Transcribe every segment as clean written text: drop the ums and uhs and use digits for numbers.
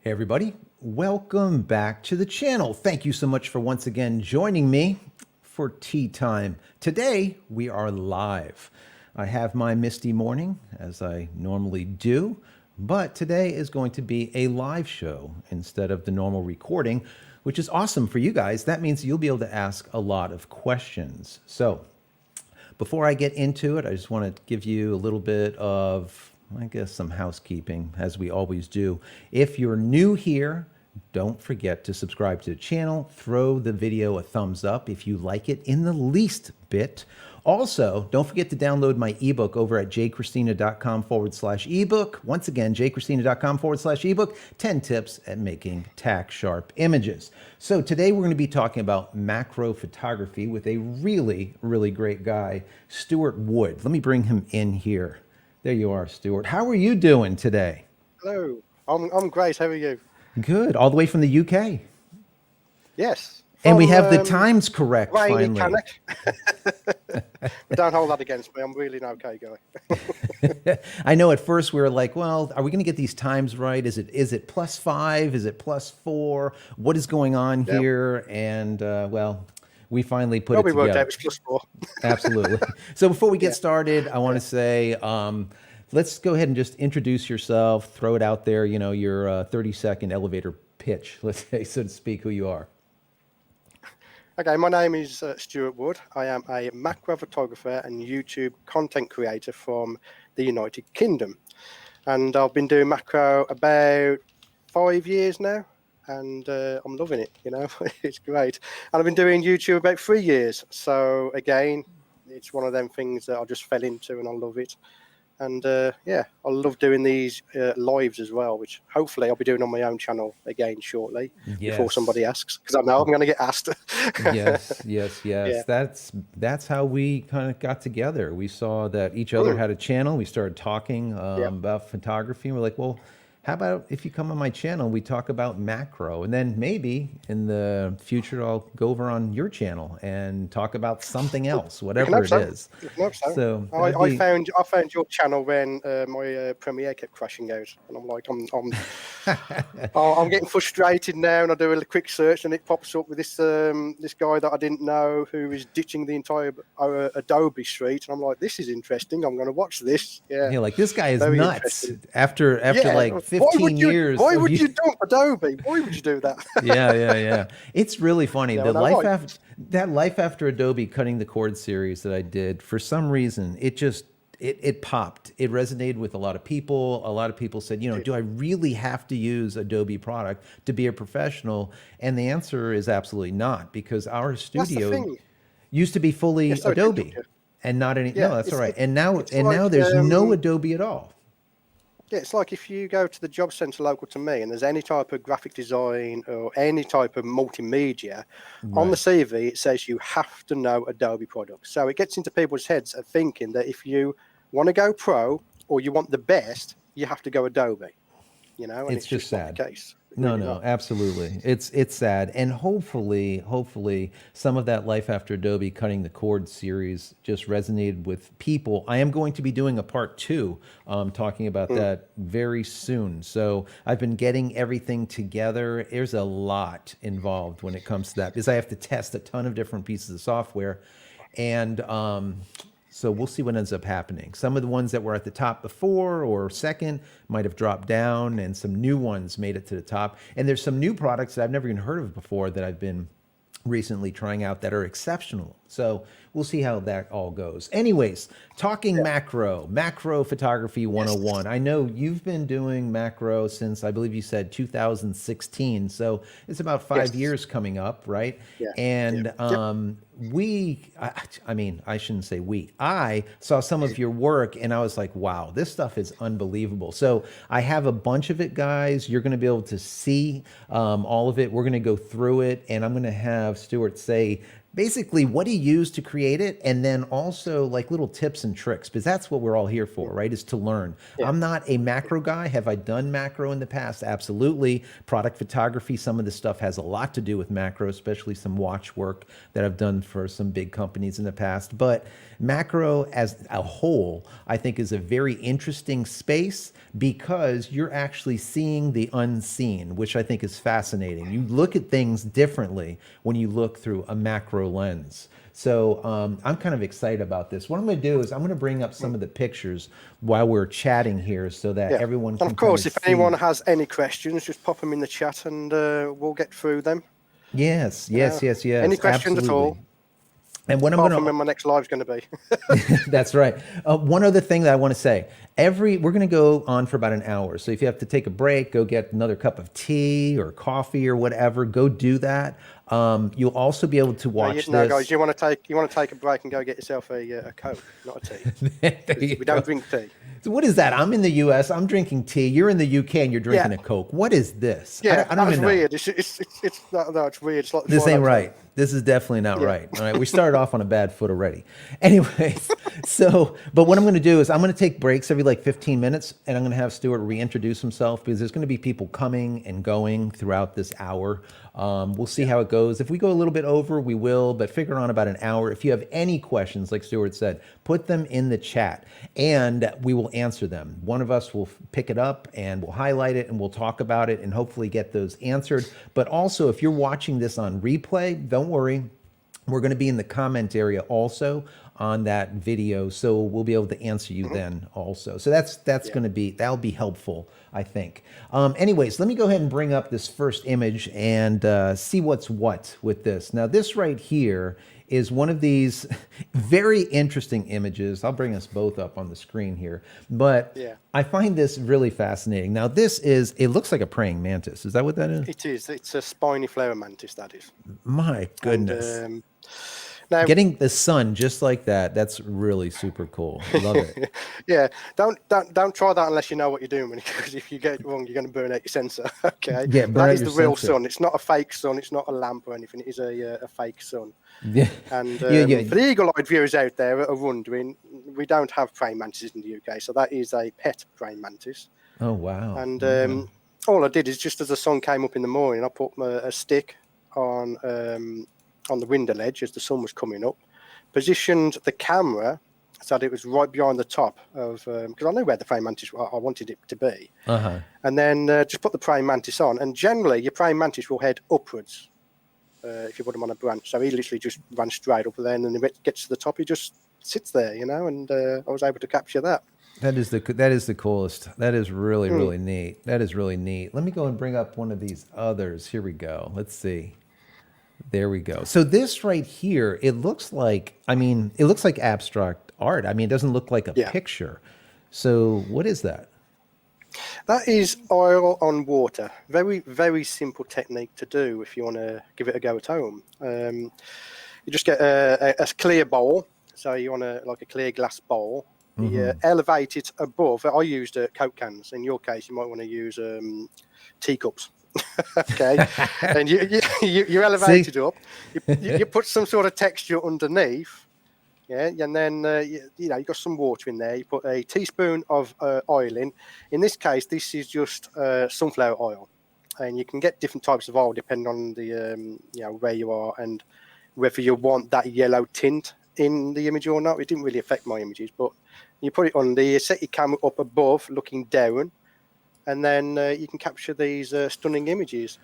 Hey everybody, welcome back to the channel. Thank you so much for once again joining me for tea time. Today we are live. I have my misty morning as I normally do, but today is going to be a live show instead of the normal recording, which is awesome for you guys. That means you'll be able to ask a lot of questions. So before I get into it, I just want to give you a little bit of, I guess, some housekeeping, as we always do. If you're new here, don't forget to subscribe to the channel. Throw the video a thumbs up if you like it in the least bit. Also, don't forget to download my ebook over at jcristina.com/ebook. Once again, jcristina.com/ebook, 10 tips at making tack sharp images. So today we're going to be talking about macro photography with a really, really great guy, Stewart Wood. Let me bring him in here. There you are, Stewart. How are you doing today? Hello, I'm great. How are you? Good. All the way from the UK. Yes. And we From have the times correct rainy finally. Cannock. But don't hold that against me. I'm really an okay guy. I know at first we were like, well, are we going to get these times right? Is it +5? Is it +4? What is going on Yep. here? And well, we finally put Well, it we worked out together. it's +4. Absolutely. So before we get Yeah. started, I want to say, let's go ahead and just introduce yourself, throw it out there, your 30-second elevator pitch, let's say, so to speak, who you are. Okay, my name is Stewart Wood. I am a macro photographer and YouTube content creator from the United Kingdom. And I've been doing macro about 5 years now. And I'm loving it, it's great. And I've been doing YouTube about 3 years. So again, it's one of them things that I just fell into and I love it. And yeah, I love doing these lives as well, which hopefully I'll be doing on my own channel again shortly before somebody Yes. asks, because I know I'm going to get asked. Yes, yes, Yeah. yes. That's how we kind of got together. We saw that each other Mm, had a channel. We started talking yeah. about photography. And we're like, well, how about if you come on my channel, we talk about macro, and then maybe in the future I'll go over on your channel and talk about something else, We can whatever hope it so. is. We can hope so. So that'd I be found your channel when my Premiere kept crashing out, and I'm like, I'm getting frustrated now, and I do a quick search, and it pops up with this guy that I didn't know who is ditching the entire Adobe suite, and I'm like, this is interesting. I'm going to watch this. Yeah, like this guy is very nuts. interesting. After Yeah, like 15 years why of would you. you dump Adobe? Why would you do that? Yeah, yeah, yeah. It's really funny. I know why. That Life After Adobe Cutting the Cord series that I did, for some reason, it popped. It resonated with a lot of people. A lot of people said, do I really have to use Adobe product to be a professional? And the answer is absolutely not, because our That's the studio thing. used to be Yeah, fully sorry to interrupt Adobe you. and not any. No, Yeah, that's all right. it's And now like there's no Adobe at all. yeah, it's like if you go to the job centre local to me and there's any type of graphic design or any type of multimedia, on the Right. CV it says you have to know Adobe products. So it gets into people's heads of thinking that if you want to go pro or you want the best, you have to go Adobe, and It's it's just just not the sad. case. It's No, really no, not. absolutely. It's sad. And hopefully some of that Life After Adobe Cutting the Cord series just resonated with people. I am going to be doing a part 2, talking about Mm, that very soon. So I've been getting everything together. There's a lot involved when it comes to that, because I have to test a ton of different pieces of software. And so we'll see what ends up happening. Some of the ones that were at the top before or second might have dropped down, and some new ones made it to the top. And there's some new products that I've never even heard of before that I've been recently trying out that are exceptional. So we'll see how that all goes. Anyways, talking yeah. macro photography Yes. 101. I know you've been doing macro since, I believe you said 2016. So it's about 5 years Yes. coming up, right? Yeah. Yeah. And Yep. I mean, I shouldn't say we. I saw some of your work and I was like, wow, this stuff is unbelievable. So I have a bunch of it, guys. You're going to be able to see all of it. We're going to go through it, and I'm going to have Stuart say basically what he used to create it, and then also like little tips and tricks, because that's what we're all here for, right? Is to learn. Yeah. I'm not a macro guy. Have I done macro in the past? Absolutely. Product photography, some of this stuff has a lot to do with macro, especially some watch work that I've done for some big companies in the past. But macro as a whole, I think, is a very interesting space because you're actually seeing the unseen, which I think is fascinating. You look at things differently when you look through a macro lens. So I'm kind of excited about this. What I'm going to do is I'm going to bring up some of the pictures while we're chatting here so that Yeah. everyone And can of course, kind of if anyone see. has any questions, just pop them in the chat and we'll get through them. Yes, You know, yes, yes, any yes, questions at absolutely. all, And what I'm apart going from to when my next live's going to be. That's right. One other thing that I want to say: we're going to go on for about an hour. So if you have to take a break, go get another cup of tea or coffee or whatever. Go do that. You'll also be able to watch No, guys, this. you want to take a break and go get yourself a Coke, not a tea, There because you we go. don't drink tea. So what is that? I'm in the U.S. I'm drinking tea. You're in the U.K. and you're Yeah, drinking a Coke. What is this? yeah, I don't that's even know. weird. It's no, it's weird. It's like the This ain't 502. right. This is definitely not Yeah. right. All right. We started off on a bad foot already. Anyways, but what I'm going to do is I'm going to take breaks every like 15 minutes and I'm going to have Stuart reintroduce himself because there's going to be people coming and going throughout this hour. We'll see how it goes. If we go a little bit over, we will, but figure on about an hour. If you have any questions, like Stuart said, put them in the chat and we will answer them. One of us will pick it up and we'll highlight it and we'll talk about it and hopefully get those answered. But also, if you're watching this on replay, don't worry. We're going to be in the comment area also on that video, so we'll be able to answer you then also. So that's Yeah. going to be, that'll be helpful, I think. Anyways, let me go ahead and bring up this first image and see what's what with this. Now, this right here is one of these very interesting images. I'll bring us both up on the screen here, but Yeah. I find this really fascinating. Now, it looks like a praying mantis. Is that what that is? It is. It's a spiny flower mantis, that is. My goodness. And now, Getting the sun just like that, that's really super cool. Love it. yeah, don't try that unless you know what you're doing, because if you get it wrong, you're going to burn out your sensor. Okay, Yeah, but burn that out is your the real sensor. sun. It's not a fake sun. It's not a lamp or anything. It is a fake sun. Yeah. And Yeah. for the eagle-eyed viewers out there that are wondering, we don't have praying mantises in the UK, so that is a pet praying mantis. Oh, wow. And all I did is, just as the sun came up in the morning, I put a stick on the window ledge as the sun was coming up, positioned the camera so that it was right behind the top of, because I knew where the praying mantis I wanted it to be. Uh-huh. And then just put the praying mantis on, and generally your praying mantis will head upwards if you put him on a branch. So he literally just ran straight up there, and then when it gets to the top, he just sits there, and I was able to capture that. That is the coolest. That is really, really neat. That is really neat. Let me go and bring up one of these others. Here we go. Let's see. There we go. So this right here, it looks like abstract art. I mean, it doesn't look like a Yeah. picture. So what is that? That is oil on water. Very, very simple technique to do if you want to give it a go at home. You just get a clear bowl. So you want a clear glass bowl. You elevate it above. I used Coke cans. In your case, you might want to use teacups. Okay, and you elevate it up. You put some sort of texture underneath. Yeah, and then you got some water in there. You put a teaspoon of oil in. In this case, this is just sunflower oil, and you can get different types of oil depending on the where you are and whether you want that yellow tint in the image or not. It didn't really affect my images, but you put it on there. You set your camera up above, looking down, and then you can capture these stunning images.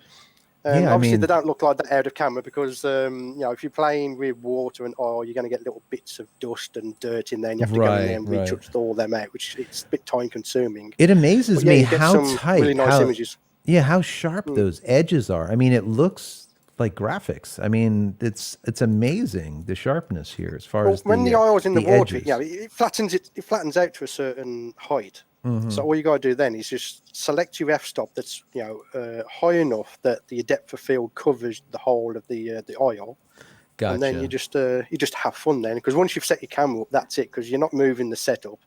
Yeah, I Obviously, mean, they don't look like that out of camera because, if you're playing with water and oil, you're going to get little bits of dust and dirt in there, and you have to go in there and right. retouch all them out, which it's a bit time consuming. It amazes But yeah, me you get how some tight, really nice images. how sharp those edges are. I mean, it looks like graphics. I mean, it's amazing the sharpness here as far as When the oil's in the water, edges. it flattens out to a certain height. So all you got to do then is just select your f-stop that's high enough that the depth of field covers the whole of the oil. Gotcha. And then you just have fun then, because once you've set your camera up, that's it, because you're not moving the setup.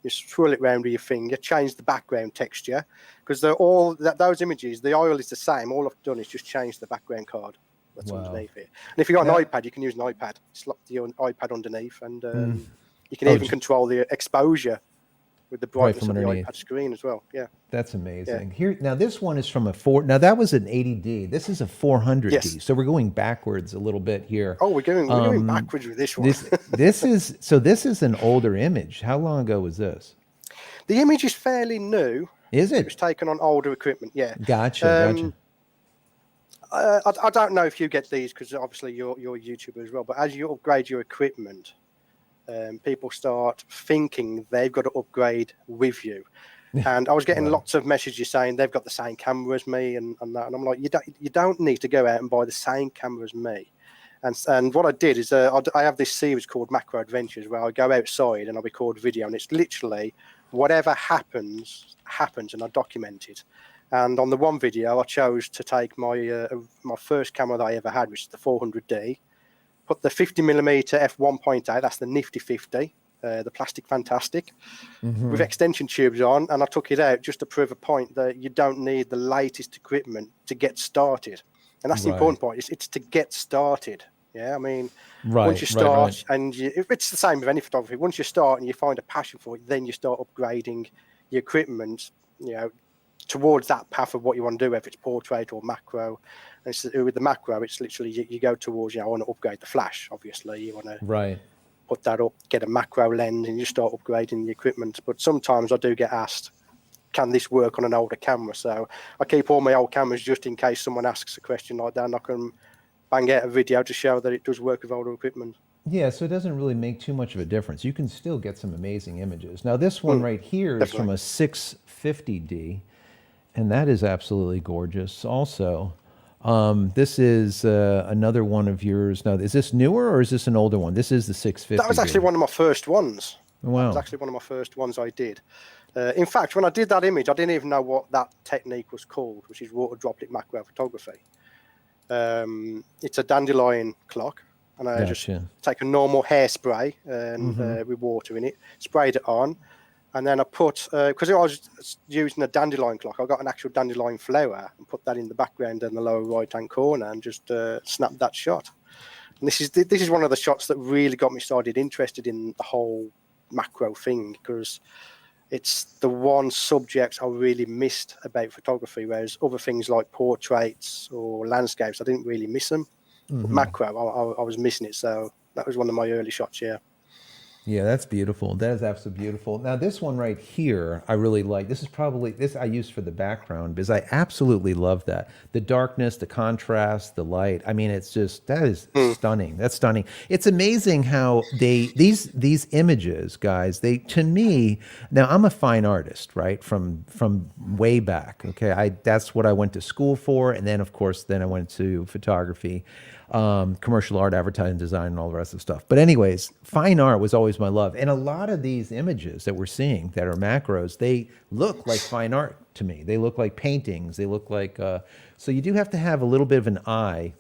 You swirl it around with your finger, change the background texture, because they're all those images, the oil is the same. All I've done is just change the background card. that's Wow. underneath it. And if you've got Now- an iPad, you can use an iPad. Slot your iPad underneath, and you can Oh, even control the exposure with the Right brightness from of the underneath. iPad screen as well. Yeah. That's amazing. Here now, this one is from a four. Now that was an 80D. This is a 400D. Yes. So we're going backwards a little bit here. Oh, we're going backwards with this one. This is an older image. How long ago was this? The image is fairly new. Is It was it? taken on older equipment. Yeah. Gotcha. I don't know if you get these because obviously you're a YouTuber as well. But as you upgrade your equipment, people start thinking they've got to upgrade with you. And I was getting lots of messages saying they've got the same camera as me and that. And I'm like, you don't need to go out and buy the same camera as me. And what I did is I have this series called Macro Adventures where I go outside and I record video, and it's literally whatever happens, and I document it. And on the one video, I chose to take my first camera that I ever had, which is the 400D, put the 50mm f1.8, that's the nifty 50, the plastic fantastic, with extension tubes on, and I took it out just to prove a point that you don't need the latest equipment to get started. And that's the important point, it's to get started. Yeah, I mean, once you start, and it's the same with any photography. Once you start and you find a passion for it, then you start upgrading your equipment, towards that path of what you want to do, if it's portrait or macro. And with the macro, it's literally you go towards, I want to upgrade the flash, obviously. You want to put that up, get a macro lens, and you start upgrading the equipment. But sometimes I do get asked, can this work on an older camera? So I keep all my old cameras just in case someone asks a question like that, and I can bang out a video to show that it does work with older equipment. Yeah, so it doesn't really make too much of a difference. You can still get some amazing images. Now this one right here is from a 650D, and that is absolutely gorgeous also. This is another one of yours. Now, is this newer or is this an older one? This is the 650. That was actually one of my first ones. Wow. That was actually one of my first ones I did. In fact, when I did that image, I didn't even know what that technique was called, which is water droplet macro photography. It's a dandelion clock, and I just take a normal hairspray and with water in it, sprayed it on, and then I put, because I was using a dandelion clock, I got an actual dandelion flower and put that in the background in the lower right-hand corner and just snapped that shot. And this is one of the shots that really got me started interested in the whole macro thing, because it's the one subject I really missed about photography, whereas other things like portraits or landscapes, I didn't really miss them. But macro, I was missing it. So that was one of my early shots, yeah. Yeah, that's beautiful. That is absolutely beautiful. Now, this one right here, I really like. This is probably, this I use for the background because I absolutely love that. The darkness, the contrast, the light. I mean, it's just, that is stunning. That's stunning. It's amazing how these images, guys, to me, now I'm a fine artist, right? From way back. Okay. That's what I went to school for. And then, of course, I went to photography. Commercial art, advertising, design, and all the rest of the stuff. But anyways, fine art was always my love. And a lot of these images that we're seeing that are macros, they look like fine art to me. They look like paintings. They look like, so you do have to have a little bit of an eye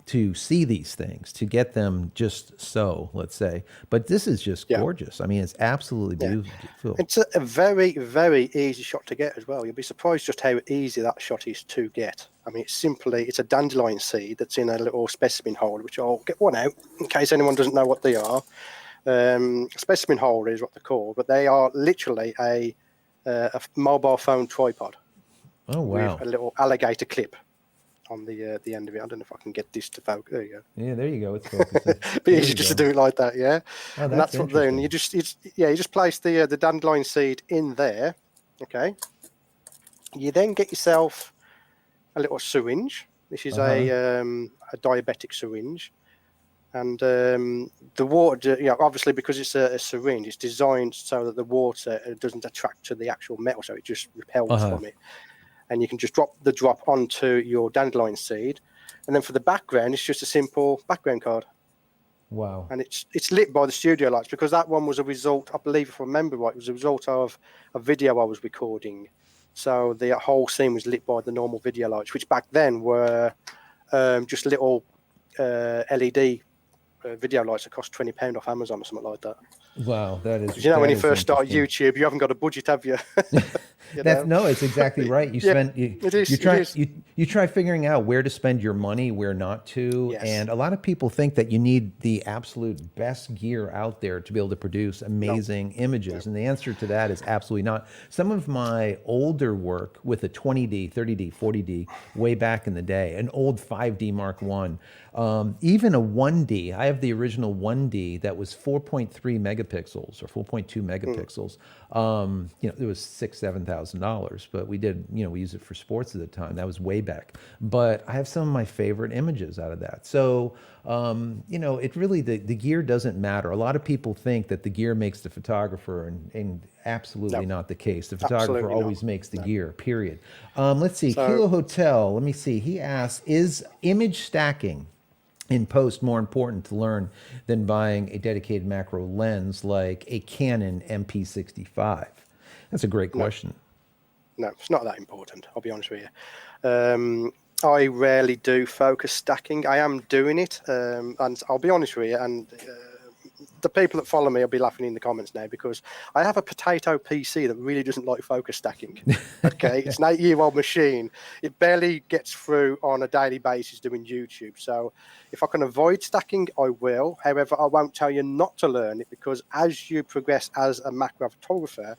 to see these things, to get them just so, let's say. But this is just gorgeous. I mean, it's absolutely beautiful. It's a very, very easy shot to get as well. You'll be surprised just how easy that shot is to get. I mean, it's a dandelion seed that's in a little specimen holder, which I'll get one out in case anyone doesn't know what they are. Specimen holder is what they're called, but they are literally a mobile phone tripod. Oh, wow. With a little alligator clip on the end of it. I don't know if I can get this to focus. There you go. Yeah, there you go. It's focusing. But easy just to do it like that, yeah. Oh, and that's what then you just place the dandelion seed in there. Okay. You then get yourself a little syringe. This is a diabetic syringe, and the water. Obviously because it's a syringe, it's designed so that the water doesn't attract to the actual metal, so it just repels from it. And you can just drop the drop onto your dandelion seed, and then for the background, it's just a simple background card. Wow! And it's lit by the studio lights, because that one was a result, I believe, if I remember right, it was a result of a video I was recording. So the whole scene was lit by the normal video lights, which back then were just little LED video lights that cost £20 off Amazon or something like that. Wow, that is. When you first start YouTube, you haven't got a budget, have you? You That's know? no, it's exactly right. You Yeah, spend it is. you It try is. you try figuring out where to spend your money, where not to, Yes. and a lot of people think that you need the absolute best gear out there to be able to produce No. amazing No. images, and the answer to that is absolutely not. Some of my older work with a 20D, 30D, 40D way back in the day, an old 5D Mark One, even a 1D. I have the original 1D that was 4.3 megapixels or 4.2 megapixels. It was $7,000, but we did, we used it for sports at the time. That was way back. But I have some of my favorite images out of that. So, it really, the gear doesn't matter. A lot of people think that the gear makes the photographer, and absolutely No. not the case. The photographer Absolutely not. always makes the No. gear, period. Let's see, So Kilo Hotel, let me see. He asks, is image stacking in post more important to learn than buying a dedicated macro lens like a Canon MP65? That's a great no, question. no, it's not that important. I'll be honest with you. I rarely do focus stacking. I am doing it, and I'll be honest with you. And the people that follow me will be laughing in the comments now because I have a potato PC that really doesn't like focus stacking. Okay, it's an 8-year-old machine. It barely gets through on a daily basis doing YouTube. So if I can avoid stacking, I will. However, I won't tell you not to learn it because as you progress as a macro photographer,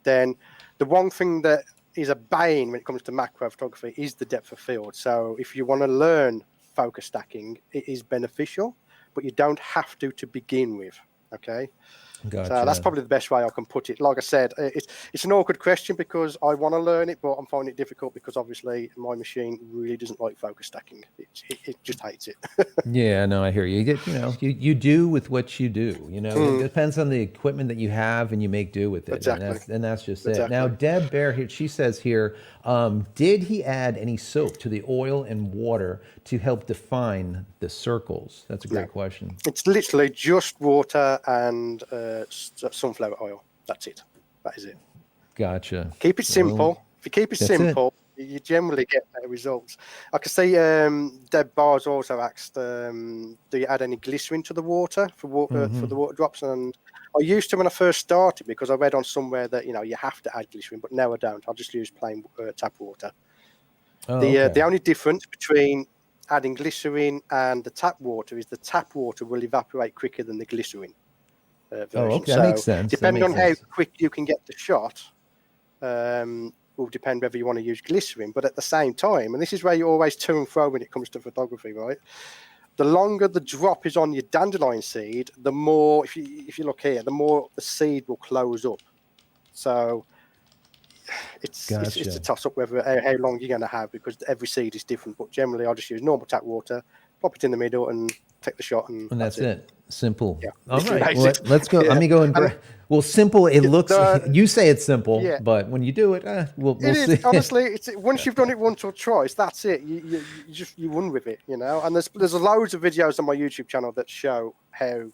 then the one thing that is a bane when it comes to macro photography is the depth of field. So if you want to learn focus stacking, it is beneficial, but you don't have to begin with. Okay. So that's Gotcha. probably the best way I can put it. Like I said, it's an awkward question because I want to learn it, but I'm finding it difficult because obviously my machine really doesn't like focus stacking. It just hates it. Yeah, no, I hear you. You get, you do with what you do. It depends on the equipment that you have, and you make do with it, Exactly. and that's just it. Now, Exactly. Deb Bear here, she says here, did he add any soap to the oil and water to help define the circles? That's a great question. It's literally just water and sunflower oil. That's it. That is it. Gotcha. Keep it simple. Well, If you keep it that's it. simple, you generally get better results. I can see Deb Bars also asked, do you add any glycerin to the water for the water drops? And I used to when I first started because I read on somewhere that you have to add glycerin, but now I don't. I'll just use plain tap water. Oh, The okay. only difference between adding glycerin and the tap water is the tap water will evaporate quicker than the glycerin Oh, version. okay. That makes So sense. That depending makes on how sense. quick you can get the shot, will depend whether you want to use glycerin. But at the same time, and this is where you're always to and fro when it comes to photography, right? The longer the drop is on your dandelion seed, the more, if you look here, the more the seed will close up. So it's Gotcha. a toss up whether how long you're going to have because every seed is different. But generally, I'll just use normal tap water, pop it in the middle, and take the shot, and And that's that's it. it. Simple. Yeah, All literally right. Well, basics. let's go. Let Yeah, me go and and well, simple. It looks. the You say it's simple, yeah. but when you do it, we'll It is see. honestly. It's once you've done it once or twice, that's it. You run with it, And there's loads of videos on my YouTube channel that show how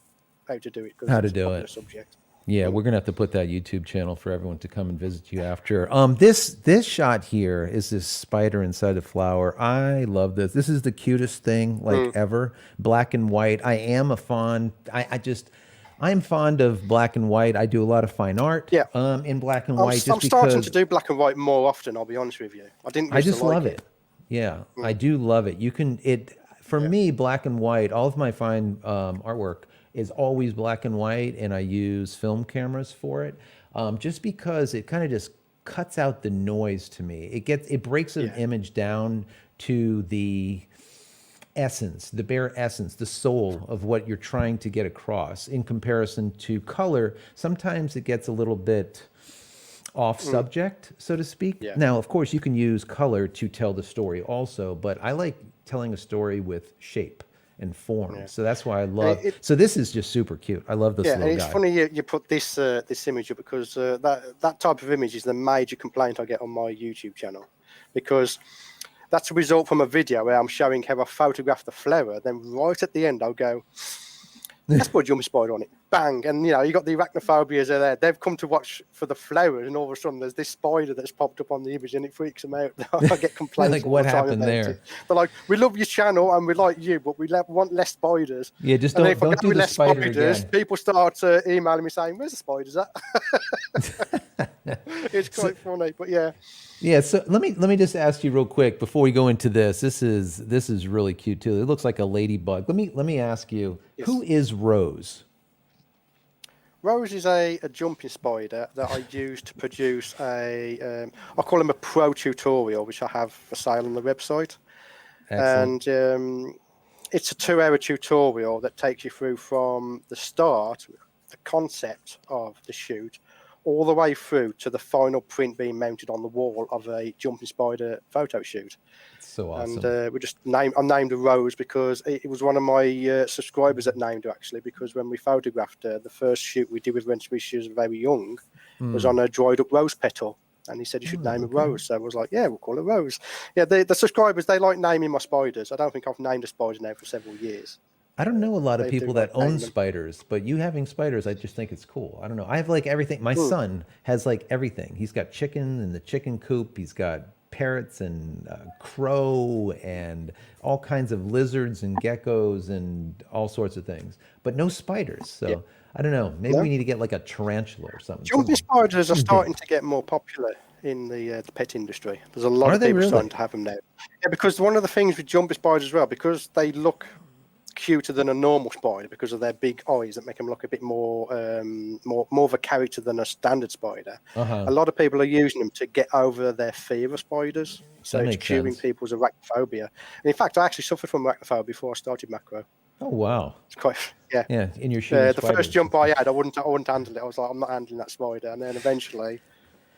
to do it because How to it's a do popular it. subject. Yeah, we're gonna have to put that YouTube channel for everyone to come and visit you after. This shot here is this spider inside a flower. I love this. This is the cutest thing like ever. Black and white. I am a fond. I'm fond of black and white. I do a lot of fine art Yeah, in black and I'm white just starting to because do black and white more often. I'll be honest with you. I didn't I used to just love like it. Yeah, I do love it. You can for Yeah, me, black and white. All of my fine artwork is always black and white, and I use film cameras for it, just because it kind of just cuts out the noise to me. It breaks an yeah, image down to the essence, the bare essence, the soul of what you're trying to get across. In comparison to color, sometimes it gets a little bit off subject, so to speak. yeah, Now, of course, you can use color to tell the story also, but I like telling a story with shape and form. yeah. So that's why I And love. So this is just super cute. I love this yeah, and little it's guy. funny you put this this image up because that type of image is the major complaint I get on my YouTube channel, because that's a result from a video where I'm showing how I photographed the flower. Then right at the end, I'll go, let's put a jumping spider on it. Bang. And, you got the arachnophobias are there. They've come to watch for the flowers, and all of a sudden there's this spider that's popped up on the image, and it freaks them out. I get complaints Like, all what the time happened about there? it. They're like, we love your channel and we like you, but we want less spiders. Yeah, just And then if I don't go do with the less spider spiders, again. people start emailing me saying, where's the spiders at? It's quite funny, but yeah. Yeah, so let me just ask you real quick before we go into this. This is really cute too. It looks like a ladybug. Let me ask you, who Yes. is Rose? Rose is a jumping spider that I use to produce I call them a pro tutorial, which I have for sale on the website. Excellent. And it's a 2-hour tutorial that takes you through from the start, the concept of the shoot, all the way through to the final print being mounted on the wall of a jumping spider photo shoot. It's so And awesome. I named her Rose because it was one of my subscribers that named her, actually, because when we photographed her, the first shoot we did with her when she was very young was on a dried up rose petal. And he said you should name her Okay. Rose. So I was like, yeah, we'll call her Rose. Yeah, the subscribers, they like naming my spiders. I don't think I've named a spider now for several years. I don't know a lot of They do people like that own naming them. spiders, but you having spiders, I just think it's cool. I don't know. I have like everything. My Hmm. son has like everything. He's got chicken in the chicken coop. He's got parrots and crow and all kinds of lizards and geckos and all sorts of things, but no spiders. Yeah, So I don't know. Maybe we no. need to get like a tarantula or something. Jumping Something, spiders are something big. starting to get more popular in the pet industry. There's a lot Are of they people starting really? to have them now. Yeah, because one of the things with jumping spiders as well, because they look cuter than a normal spider because of their big eyes that make them look a bit more of a character than a standard spider. Uh huh. A lot of people are using them to get over their fear of spiders. So That it's makes curing sense. people's arachnophobia. And in fact, I actually suffered from arachnophobia before I started macro. Oh wow. It's quite yeah. Yeah, and you're shooting The first spiders. jump I had, I wouldn't handle it. I was like, I'm not handling that spider. And then eventually,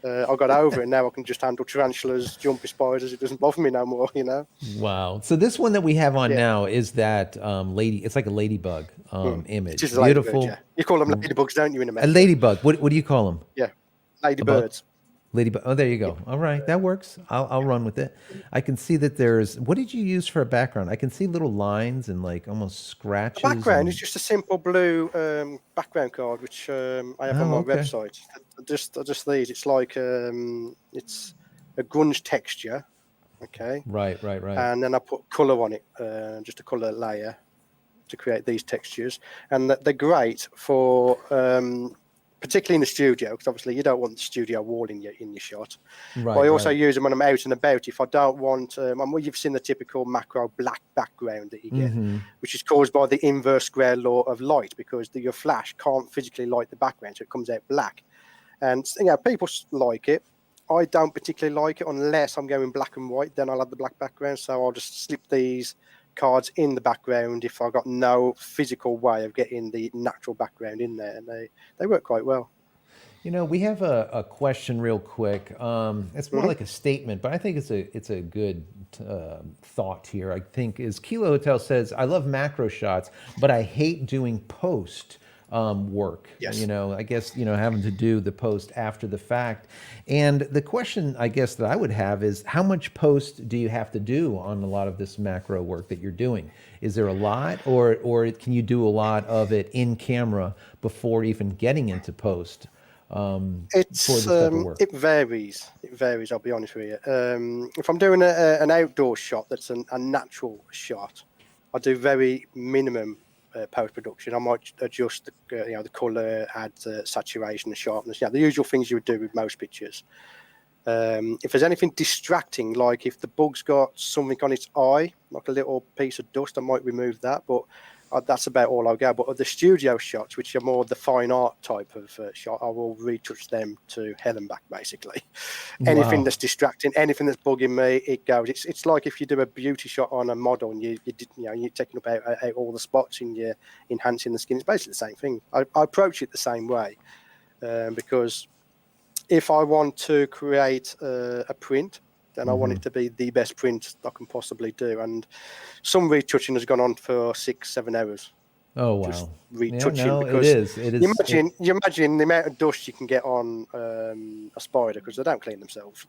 I got over it. Now I can just handle tarantulas, jumpy spiders. It doesn't bother me no more. You know. Wow. So this one that we have on Yeah. now is that lady. It's like a ladybug It image. is a ladybird. Yeah. Beautiful. You call them ladybugs, don't you, in A America? ladybug. What do you call them? Yeah. A bug? Ladybirds. Ladybug. Oh, there you Yeah. go. All right, that works. I'll run with it. I can see that there's. What did you use for a background? I can see little lines and like almost The scratches background is and. just a simple blue background card, which I have on Oh, my okay. website. Just these. It's like it's a grunge texture, okay, Right, right, right. and then I put color on it, just a color layer to create these textures, and they're great for particularly in the studio, because obviously you don't want the studio wall in your shot. But I Right, also right. use them when I'm out and about. If I don't want, you've seen the typical macro black background that you get, Mm-hmm. which is caused by the inverse square law of light, because your flash can't physically light the background, so it comes out black. And people like it. I don't particularly like it unless I'm going black and white. Then I'll have the black background. So I'll just slip these cards in the background if I've got no physical way of getting the natural background in there, and they work quite well. We have a question real quick. It's more Hmm. like a statement, but I think it's a good thought here. I think is Kilo Hotel says, "I love macro shots, but I hate doing post work. Yes. I guess having to do the post after the fact." And the question, I guess, that I would have is, how much post do you have to do on a lot of this macro work that you're doing? Is there a lot, or can you do a lot of it in camera before even getting into post? For this type of work. It varies. It varies. I'll be honest with you. If I'm doing an outdoor shot that's a natural shot, I do very minimum post production. I might adjust the color, add saturation and sharpness. The usual things you would do with most pictures. If there's anything distracting, like if the bug's got something on its eye, like a little piece of dust, I might remove that. But that's about all I'll go. But the studio shots, which are more the fine art type of shot, I will retouch them to hell and back, basically. Anything Wow. that's distracting, anything that's bugging me, it goes. It's like if you do a beauty shot on a model and you're taking up out all the spots and you're enhancing the skin. It's basically the same thing. I approach it the same way because if I want to create a print, then I want Hmm. it to be the best print I can possibly do. And some retouching has gone on for 6-7 hours, Oh just wow. Yeah, retouching, no, it because is. It you is. imagine the amount of dust you can get on a spider, because they don't clean themselves,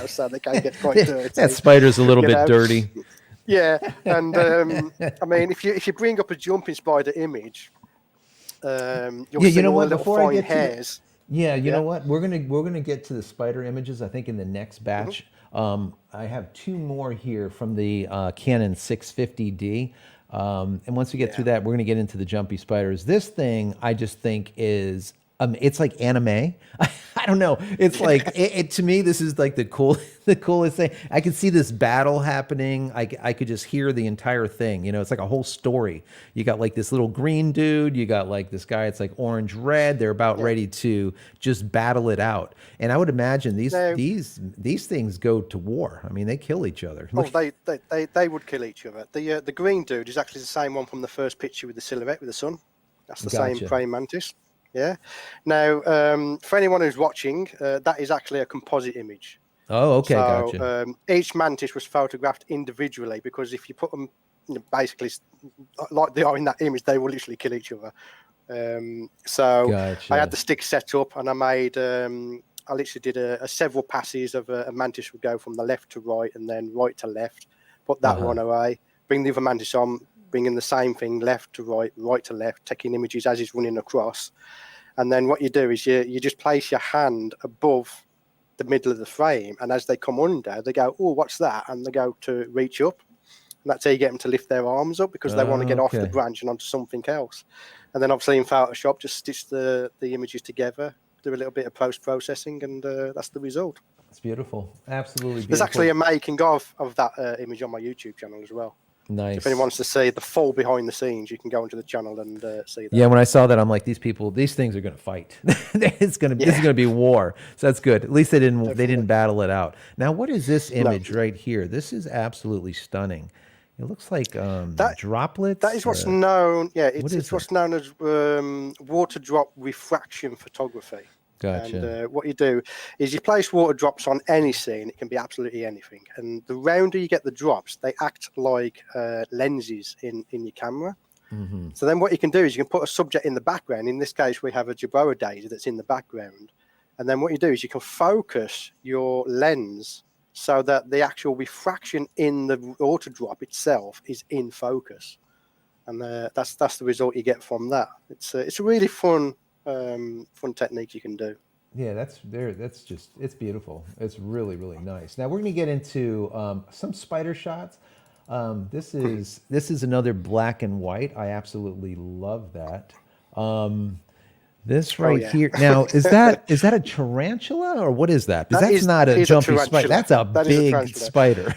so they can get quite That dirty, spider's a little you bit know. dirty. Yeah, and I mean, if you bring up a jumping spider image, you'll Yeah, you see know all the what? little Before I fine get to the, hairs. yeah, you know Yeah. what? We're gonna get to the spider images. I think in the next Hmm. batch. I have two more here from the Canon 650D. And once we get Yeah. through that, we're gonna get into the jumpy spiders. This thing I just think is It's like anime. I don't know. It's like to me, this is like the cool, the coolest thing. I could see this battle happening. I could just hear the entire thing. You know, it's like a whole story. You got like this little green dude. You got like this guy. It's like orange red. They're about Yeah. ready to just battle it out. And I would imagine Now, these things go to war. I mean, they kill each other. oh, they would kill each other. The green dude is actually the same one from the first picture with the silhouette with the sun. That's the same Gotcha. praying mantis. Yeah. Now, for anyone who's watching, that is actually a composite image. Oh, okay, So gotcha. each mantis was photographed individually because if you put them basically like they are in that image, they will literally kill each other. So I had Gotcha. the stick set up and I made. I literally did a several passes of a mantis would go from the left to right and then right to left. Put that Uh-huh. one away. Bring the other mantis on. Bringing the same thing left to right, right to left, taking images as he's running across. And then what you do is you just place your hand above the middle of the frame, and as they come under, they go, "Oh, what's that?" And they go to reach up, and that's how you get them to lift their arms up because they want to get off the Okay. branch and onto something else. And then obviously in Photoshop, just stitch the images together, do a little bit of post processing, and that's the result. It's beautiful. Absolutely There's actually beautiful. a making of that image on my YouTube channel as well. If anyone Nice. wants to see the full behind the scenes, you can go onto the channel and see that. Yeah, when I saw that, I'm like, these things are going to fight. This is going Yeah, to be war. So that's good. At least they didn't definitely. battle it out. Now, what is this No, image right here? This is absolutely stunning. It looks like that that is droplets. what's known. Yeah, What is it's that? what's known as water drop refraction photography. And Gotcha. what you do is you place water drops on any scene. It can be absolutely anything. And the rounder you get the drops, they act like lenses in your camera. Hmm. So then what you can do is you can put a subject in the background. In this case, we have a Jabroa daisy that's in the background. And then what you do is you can focus your lens so that the actual refraction in the water drop itself is in focus. And that's the result you get from that. It's a really fun technique you can do. Yeah, that's there. That's just it's beautiful. It's really really nice. Now we're going to get into some spider shots. This is another black and white. I absolutely love that. This Oh right yeah, here. Now, is that a tarantula or what is that? Because that that's is not that a is a jumpy spider. tarantula. That's a That is a big tarantula. spider.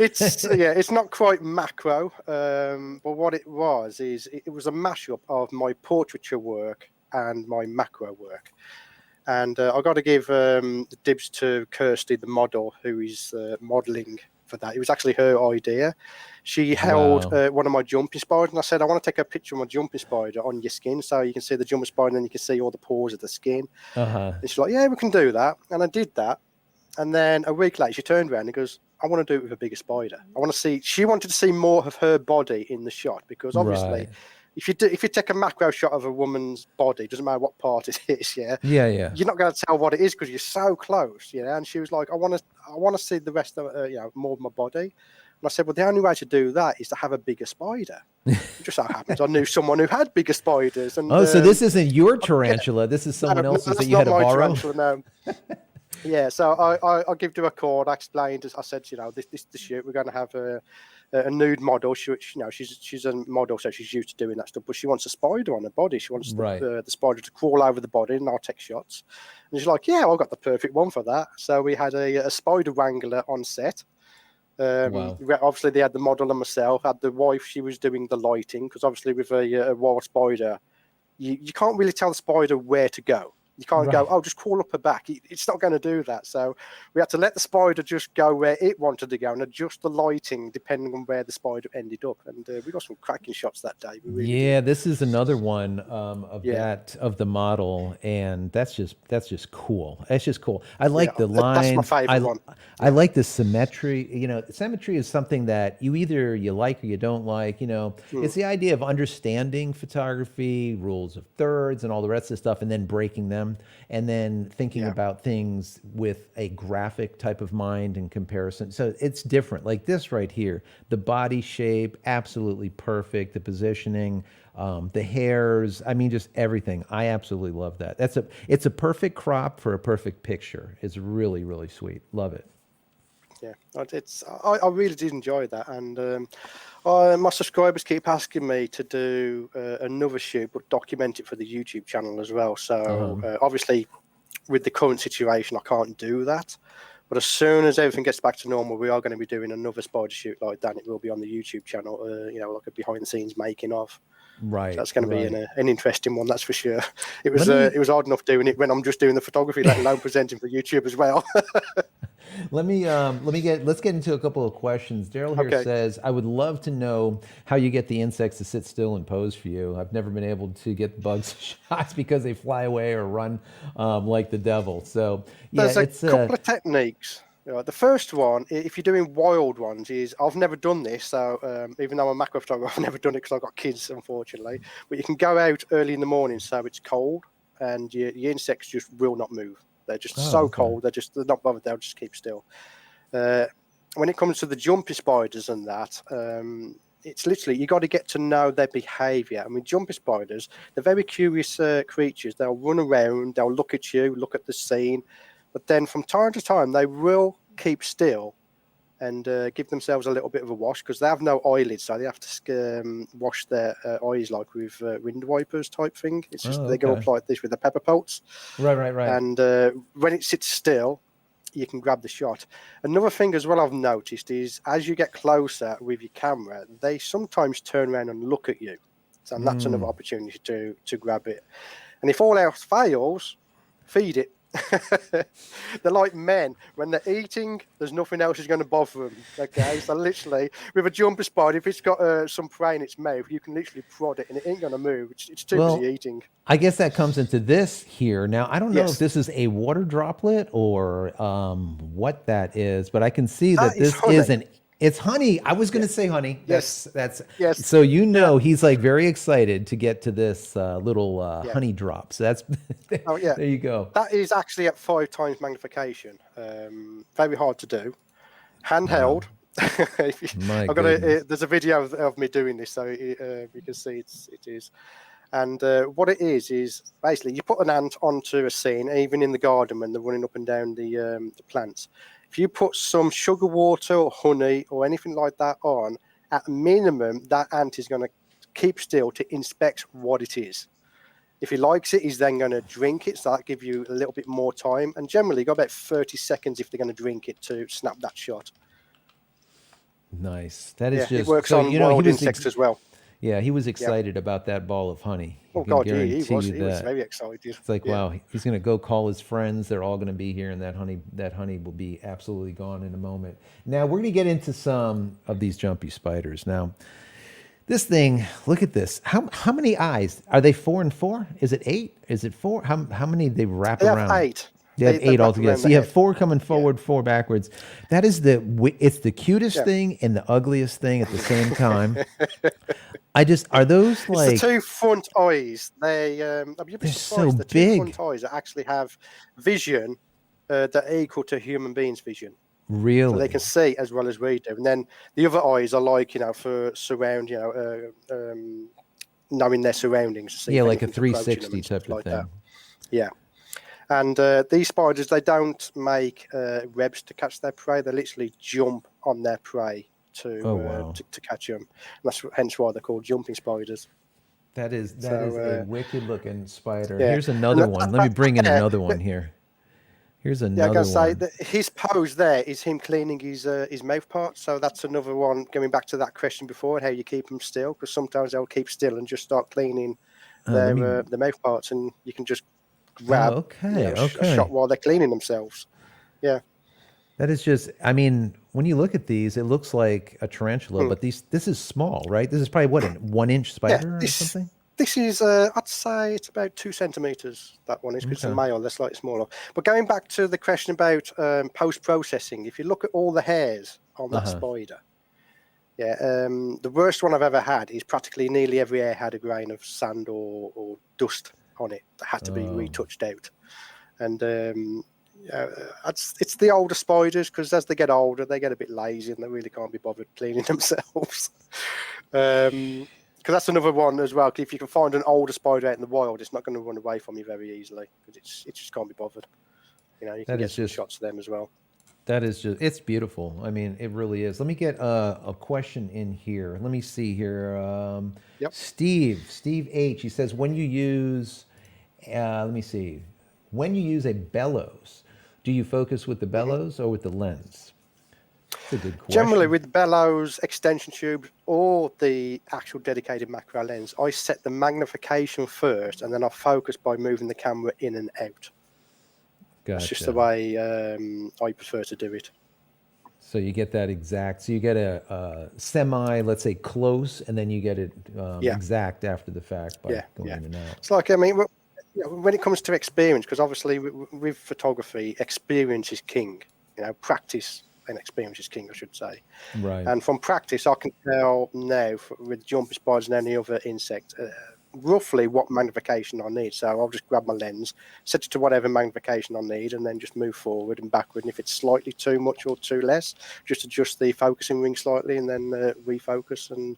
It's not quite macro, but what it was is it was a mashup of my portraiture work and my macro work. And I got to give the dibs to Kirsty, the model, who is modelling for that. It was actually her idea. She held Wow. one of my jumping spiders, and I said, I want to take a picture of my jumping spider on your skin so you can see the jumping spider and then you can see all the pores of the skin. Uh-huh. And she's like, yeah, we can do that. And I did that. And then a week later, she turned around and goes, I want to do it with a bigger spider. I want to see, she wanted to see more of her body in the shot because obviously Right. if you take a macro shot of a woman's body, doesn't matter what part it is, yeah, Yeah, yeah. you're not going to tell what it is because you're so close, you know. And she was like, I want to see the rest of, more of my body. And I said, well, the only way to do that is to have a bigger spider. It just so happens I knew someone who had bigger spiders, and Oh, so this isn't your yeah, tarantula. This is someone no, else's that that's you had not to my borrow. tarantula. No, yeah. So I give her a call. I explained. I said, this the shoot. We're going to have a nude model. She's a model, so she's used to doing that stuff. But she wants a spider on her body. She wants Right. the spider to crawl over the body, and I'll take shots. And she's like, yeah, I've got the perfect one for that. So we had a spider wrangler on set. Wow. Obviously, they had the model and myself. Had the wife. She was doing the lighting because obviously with a wild spider, you can't really tell the spider where to go. You can't go, Right. oh, just crawl up her back. It's not going to do that. So we had to let the spider just go where it wanted to go and adjust the lighting depending on where the spider ended up. And we got some cracking shots that day. We really did. Yeah, this is another one Yeah, of the model, and that's just cool. That's just cool. I yeah. like the That's my lines. favorite one. I Yeah. like the symmetry. You know, symmetry is something that you like or you don't like. You know, Mm, it's the idea of understanding photography, rules of thirds, and all the rest of the stuff, and then breaking them, and then thinking yeah. about things with a graphic type of mind in comparison. So it's different. Like this right here, the body shape, absolutely perfect. The positioning, the hairs. I mean, just everything. I absolutely love that. It's a perfect crop for a perfect picture. It's really really sweet. Love it. Yeah, I really did enjoy that, and my subscribers keep asking me to do another shoot, but document it for the YouTube channel as well. So obviously, with the current situation, I can't do that. But as soon as everything gets back to normal, we are going to be doing another spider shoot like that. And it will be on the YouTube channel, like a behind the scenes making of. So Right, that's going to be right. an interesting one, that's for sure. It Let was me hard enough doing it when I'm just doing the photography, let alone presenting for YouTube as well. let's get into a couple of questions. Daryl here Okay. says, I would love to know how you get the insects to sit still and pose for you. I've never been able to get bugs shots because they fly away or run like the devil. So yeah, There's a it's couple of techniques. The first one, if you're doing wild ones, is I've never done this. So even though I'm a macro photographer, I've never done it because I've got kids, unfortunately. But you can go out early in the morning so it's cold, and your insects just will not move. They're just so okay. cold. They're not bothered. They'll just keep still. When it comes to the jumpy spiders and that, it's literally you got to get to know their behaviour. I mean, jumpy spiders, they're very curious creatures. They'll run around, they'll look at you, look at the scene, but then from time to time they will keep still and give themselves a little bit of a wash because they have no eyelids, so they have to wash their eyes like with wind wipers type thing. It's just Oh, they go okay. up like this with the pepper pots, Right. and when it sits still, you can grab the shot. Another thing as well I've noticed is as you get closer with your camera, they sometimes turn around and look at you. So that's another opportunity to grab it. And if all else fails, feed it. They're like men. When they're eating, there's nothing else is going to bother them. Okay, so literally, with a jumper spider, if it's got some prey in its mouth, you can literally prod it and it ain't going to move. It's too busy Well, eating. I guess that comes into this here. Now, I don't know if Yes, this is a water droplet or what that is, but I can see that that is this is honey. it's honey. I was going Yeah. to say honey. Yes. That's Yes. so Yeah. he's like very excited to get to this little Yeah. honey drop. So that's Oh, yeah. there you go. That is actually at 5 times magnification. Very hard to do. Handheld. Wow. My I've got a. goodness. There's a video of me doing this, so you can see it is. And what it is basically you put an ant onto a scene, even in the garden when they're running up and down the plants. If you put some sugar water or honey or anything like that on, at minimum, that ant is going to keep still to inspect what it is. If he likes it, he's then going to drink it. So that gives you a little bit more time. And generally, you got about 30 seconds if they're going to drink it to snap that shot. Nice. That is Yeah, it just works so on wild insects as well. yeah, he was Yeah. excited about that ball of honey. I Oh can God, he guarantee was you he was that. very excited. It's like, Yeah. wow, he's going to go call his friends. They're all going to be here, and that honey will be absolutely gone in a moment. Now we're going to get into some of these jumpy spiders. Now, this thing, look at this. How many eyes are they? 4 and 4? Is it 8? Is it 4? How many they wrap They have around? 8. They have They 8 wrap altogether. around So the you have head. 4 coming Yeah. forward, 4 backwards. That is it's the cutest Yeah. thing and the ugliest thing at the same time. I just are those It's the like two front eyes. You'd be they're so surprised. The two big. front eyes that actually have vision that are equal to human beings' vision. So they can Really? see as well as we do. And then the other eyes are like, for surround, knowing their surroundings to see Yeah, if like a anything's approaching them 360 and stuff type of like that. thing. Yeah. And these spiders, they don't make webs to catch their prey. They literally jump on their prey Oh to, wow. to catch them. And that's hence why they're called jumping spiders. That is a So wicked looking spider. yeah, Here's and another one. Let me bring in yeah, another one here. Here's yeah. I gotta another say one. that his pose there is him cleaning his mouth part. So that's another one. Going back to that question before, how you keep them still, because sometimes they'll keep still and just start cleaning Let me their mouth parts, and you can just Oh, grab okay. a shot Okay. while they're cleaning themselves. Yeah. That is just I mean, when you look at these, it looks like a tarantula, Hmm. but this is small, right? This is probably what, a 1 inch Yeah, spider or something? this is I'd say it's about 2 centimeters. That one is because it's a Okay. male. They're slightly smaller. But going back to the question about post processing, if you look at all the hairs on that Uh-huh. spider, yeah, the worst one I've ever had is practically nearly every hair had a grain of sand or dust on it that had to be Oh. retouched out. And it's the older spiders because as they get older, they get a bit lazy and they really can't be bothered cleaning themselves. Because that's another one as well. If you can find an older spider out in the wild, it's not going to run away from you very easily because it just can't be bothered. You can That get is some just shots of them as well. That is just, it's beautiful. I mean, it really is. Let me get a question in here. Let me see here. Yep. Steve H, he says, when you use, let me see, when you use a bellows, do you focus with the bellows or with the lens? That's a good Generally, question. with bellows, extension tubes, or the actual dedicated macro lens, I set the magnification first, and then I focus by moving the camera in and out. That's just the Gotcha. way I prefer to do it. So you get that exact. So you get a semi, let's say close, and then you get it Yeah, exact after the fact by yeah, going yeah. in and out. It's like, I mean, when it comes to experience, because obviously with photography, experience is king. Practice and experience is king, I should say. Right. And from practice, I can tell now with jumping spiders and any other insect roughly what magnification I need. So I'll just grab my lens, set it to whatever magnification I need, and then just move forward and backward. And if it's slightly too much or too less, just adjust the focusing ring slightly and then refocus and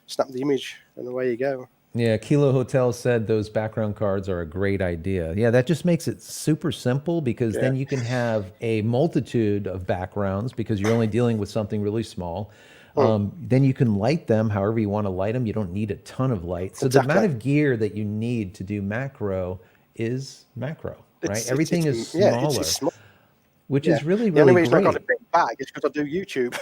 snap the image. And away you go. Yeah, Kilo Hotel said those background cards are a great idea. Yeah, that just makes it super simple because Yeah. then you can have a multitude of backgrounds because you're only dealing with something really small. Mm, Then you can light them however you want to light them. You don't need a ton of light. So the amount exactly. of gear that you need to do macro is macro, right? It's Everything is yeah, it's smaller, small. which Yeah. is really, The only really reason I got a great. big bag is because I do YouTube.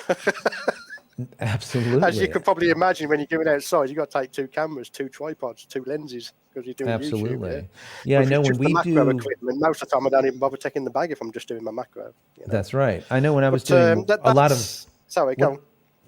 As you Absolutely. could probably imagine, when you're going outside, you got to take two cameras, two tripods, two lenses because you're doing YouTube. Yeah. Absolutely. Yeah, But I if know it's when just the we macro do, equipment, most of the time I don't even bother taking the bag if I'm just doing my macro. that's right. I know when I was But doing a lot of that's sorry, go when on.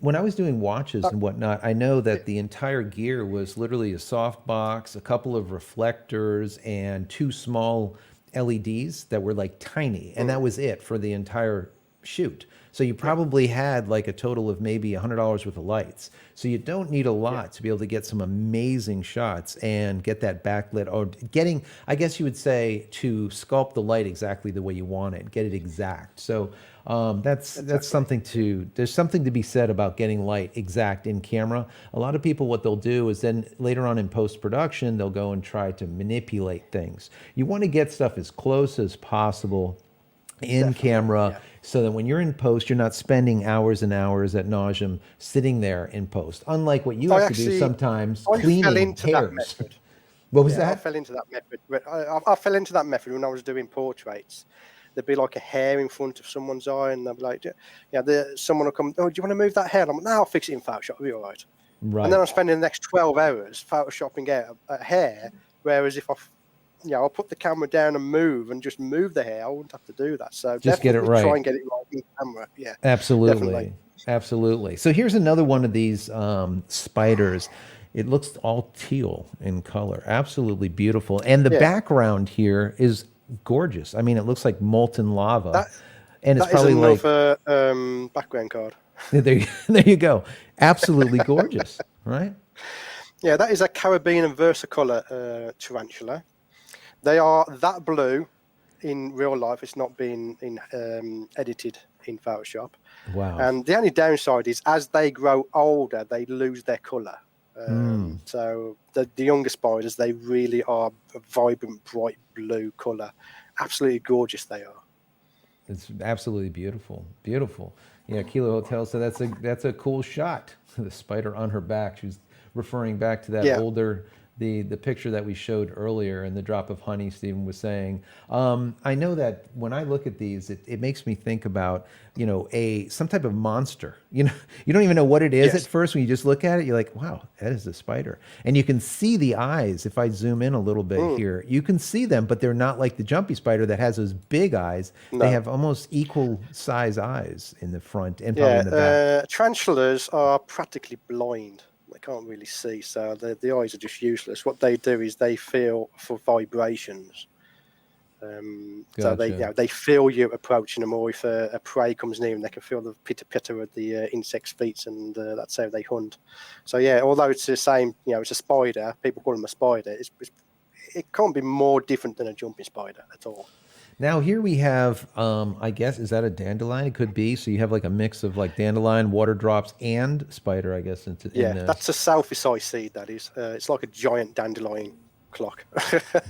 when I was doing watches That, and whatnot, I know yeah. that the entire gear was literally a soft box, a couple of reflectors, and two small LEDs that were like tiny, and Mm, that was it for the entire shoot. So you yeah, probably had like a total of maybe $100 worth of lights. So you don't need a yeah, lot to be able to get some amazing shots and get that backlit, or getting, I guess you would say, to sculpt the light exactly the way you want it, get it exact. So that's exactly. something to, there's something to be said about getting light exact in camera. A lot of people, what they'll do is then later on in post production, they'll go and try to manipulate things. You want to get stuff as close as possible in Definitely. camera Yeah. so that when you're in post, you're not spending hours and hours at nauseum sitting there in post. Unlike what you I have to do actually sometimes, I fell cleaning into that hairs. method. What was Yeah, I that? fell into that method. But I fell into that method when I was doing portraits. There'd be like a hair in front of someone's eye, and they'd be like, someone will come, oh, do you want to move that hair? And I'm like, no, I'll fix it in Photoshop, it'll be all right. And then Right. I'm spending the next 12 hours photoshopping out a hair, whereas if I'll put the camera down and move and just move the hair, I wouldn't have to do that. So Just get it definitely try right. and get it right in camera. Yeah, definitely. Absolutely. Absolutely. So here's another one of these spiders. It looks all teal in color. Absolutely beautiful. And the Yeah, background here is gorgeous. I mean, it looks like molten lava. that And it's that is probably like, another background card. there you go. Absolutely gorgeous, right? Yeah, that is a Caribbean versicolor tarantula. They are that blue in real life. It's not been edited in Photoshop. Wow. And the only downside is as they grow older, they lose their color. So the younger spiders, they really are a vibrant, bright blue color. Absolutely gorgeous they are. It's absolutely beautiful. Beautiful. Yeah, Kilo Hotel said that's a cool shot. The spider on her back. She was referring back to that Yeah. older the picture that we showed earlier and the drop of honey Stephen was saying. I know that when I look at these, it makes me think about, some type of monster. You don't even know what it is at Yes. first. When you just look at it, you're like, wow, that is a spider. And you can see the eyes. If I zoom in a little bit Mm, here, you can see them, but they're not like the jumpy spider that has those big eyes. They no. have almost equal size eyes in the front and probably in Yeah. the back. Tarantulas are practically blind. They can't really see, so the eyes are just useless. What they do is they feel for vibrations. So Gotcha. they feel you approaching them, or if a prey comes near them, they can feel the pitter pitter of the insect's feet, and that's how they hunt. So yeah, although it's the same, it's a spider. People call them a spider. It can't be more different than a jumping spider at all. Now here we have, I guess, is that a dandelion? It could be. So you have like a mix of like dandelion, water drops, and spider, I guess, in Yeah, this. that's a self-size seed. That is, it's like a giant dandelion clock.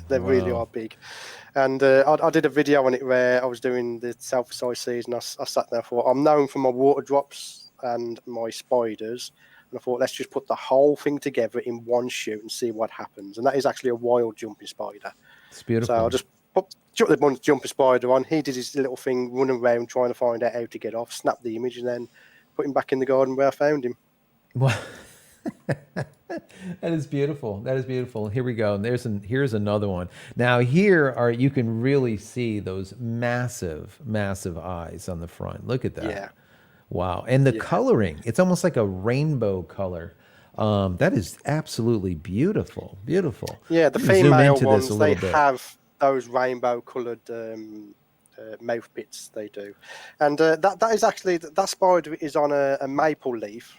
They really Wow. are big. And I did a video on it where I was doing the self-size season. I sat there and thought, I'm known for my water drops and my spiders. And I thought, let's just put the whole thing together in one shoot and see what happens. And that is actually a wild jumping spider. It's So I'll beautiful. just chuck the jumping spider on. He did his little thing, running around trying to find out how to get off, snap the image, and then put him back in the garden where I found him. Wow. That is beautiful. That is beautiful. Here we go. Here's another one. Now you can really see those massive, massive eyes on the front. Look at that. Yeah. Wow. And the Yeah. coloring, it's almost like a rainbow color. That is absolutely beautiful. Beautiful. Yeah, the Let me zoom female into this ones, a they little bit. have those rainbow-coloured mouth bits. They do, and that is actually that spider is on a maple leaf,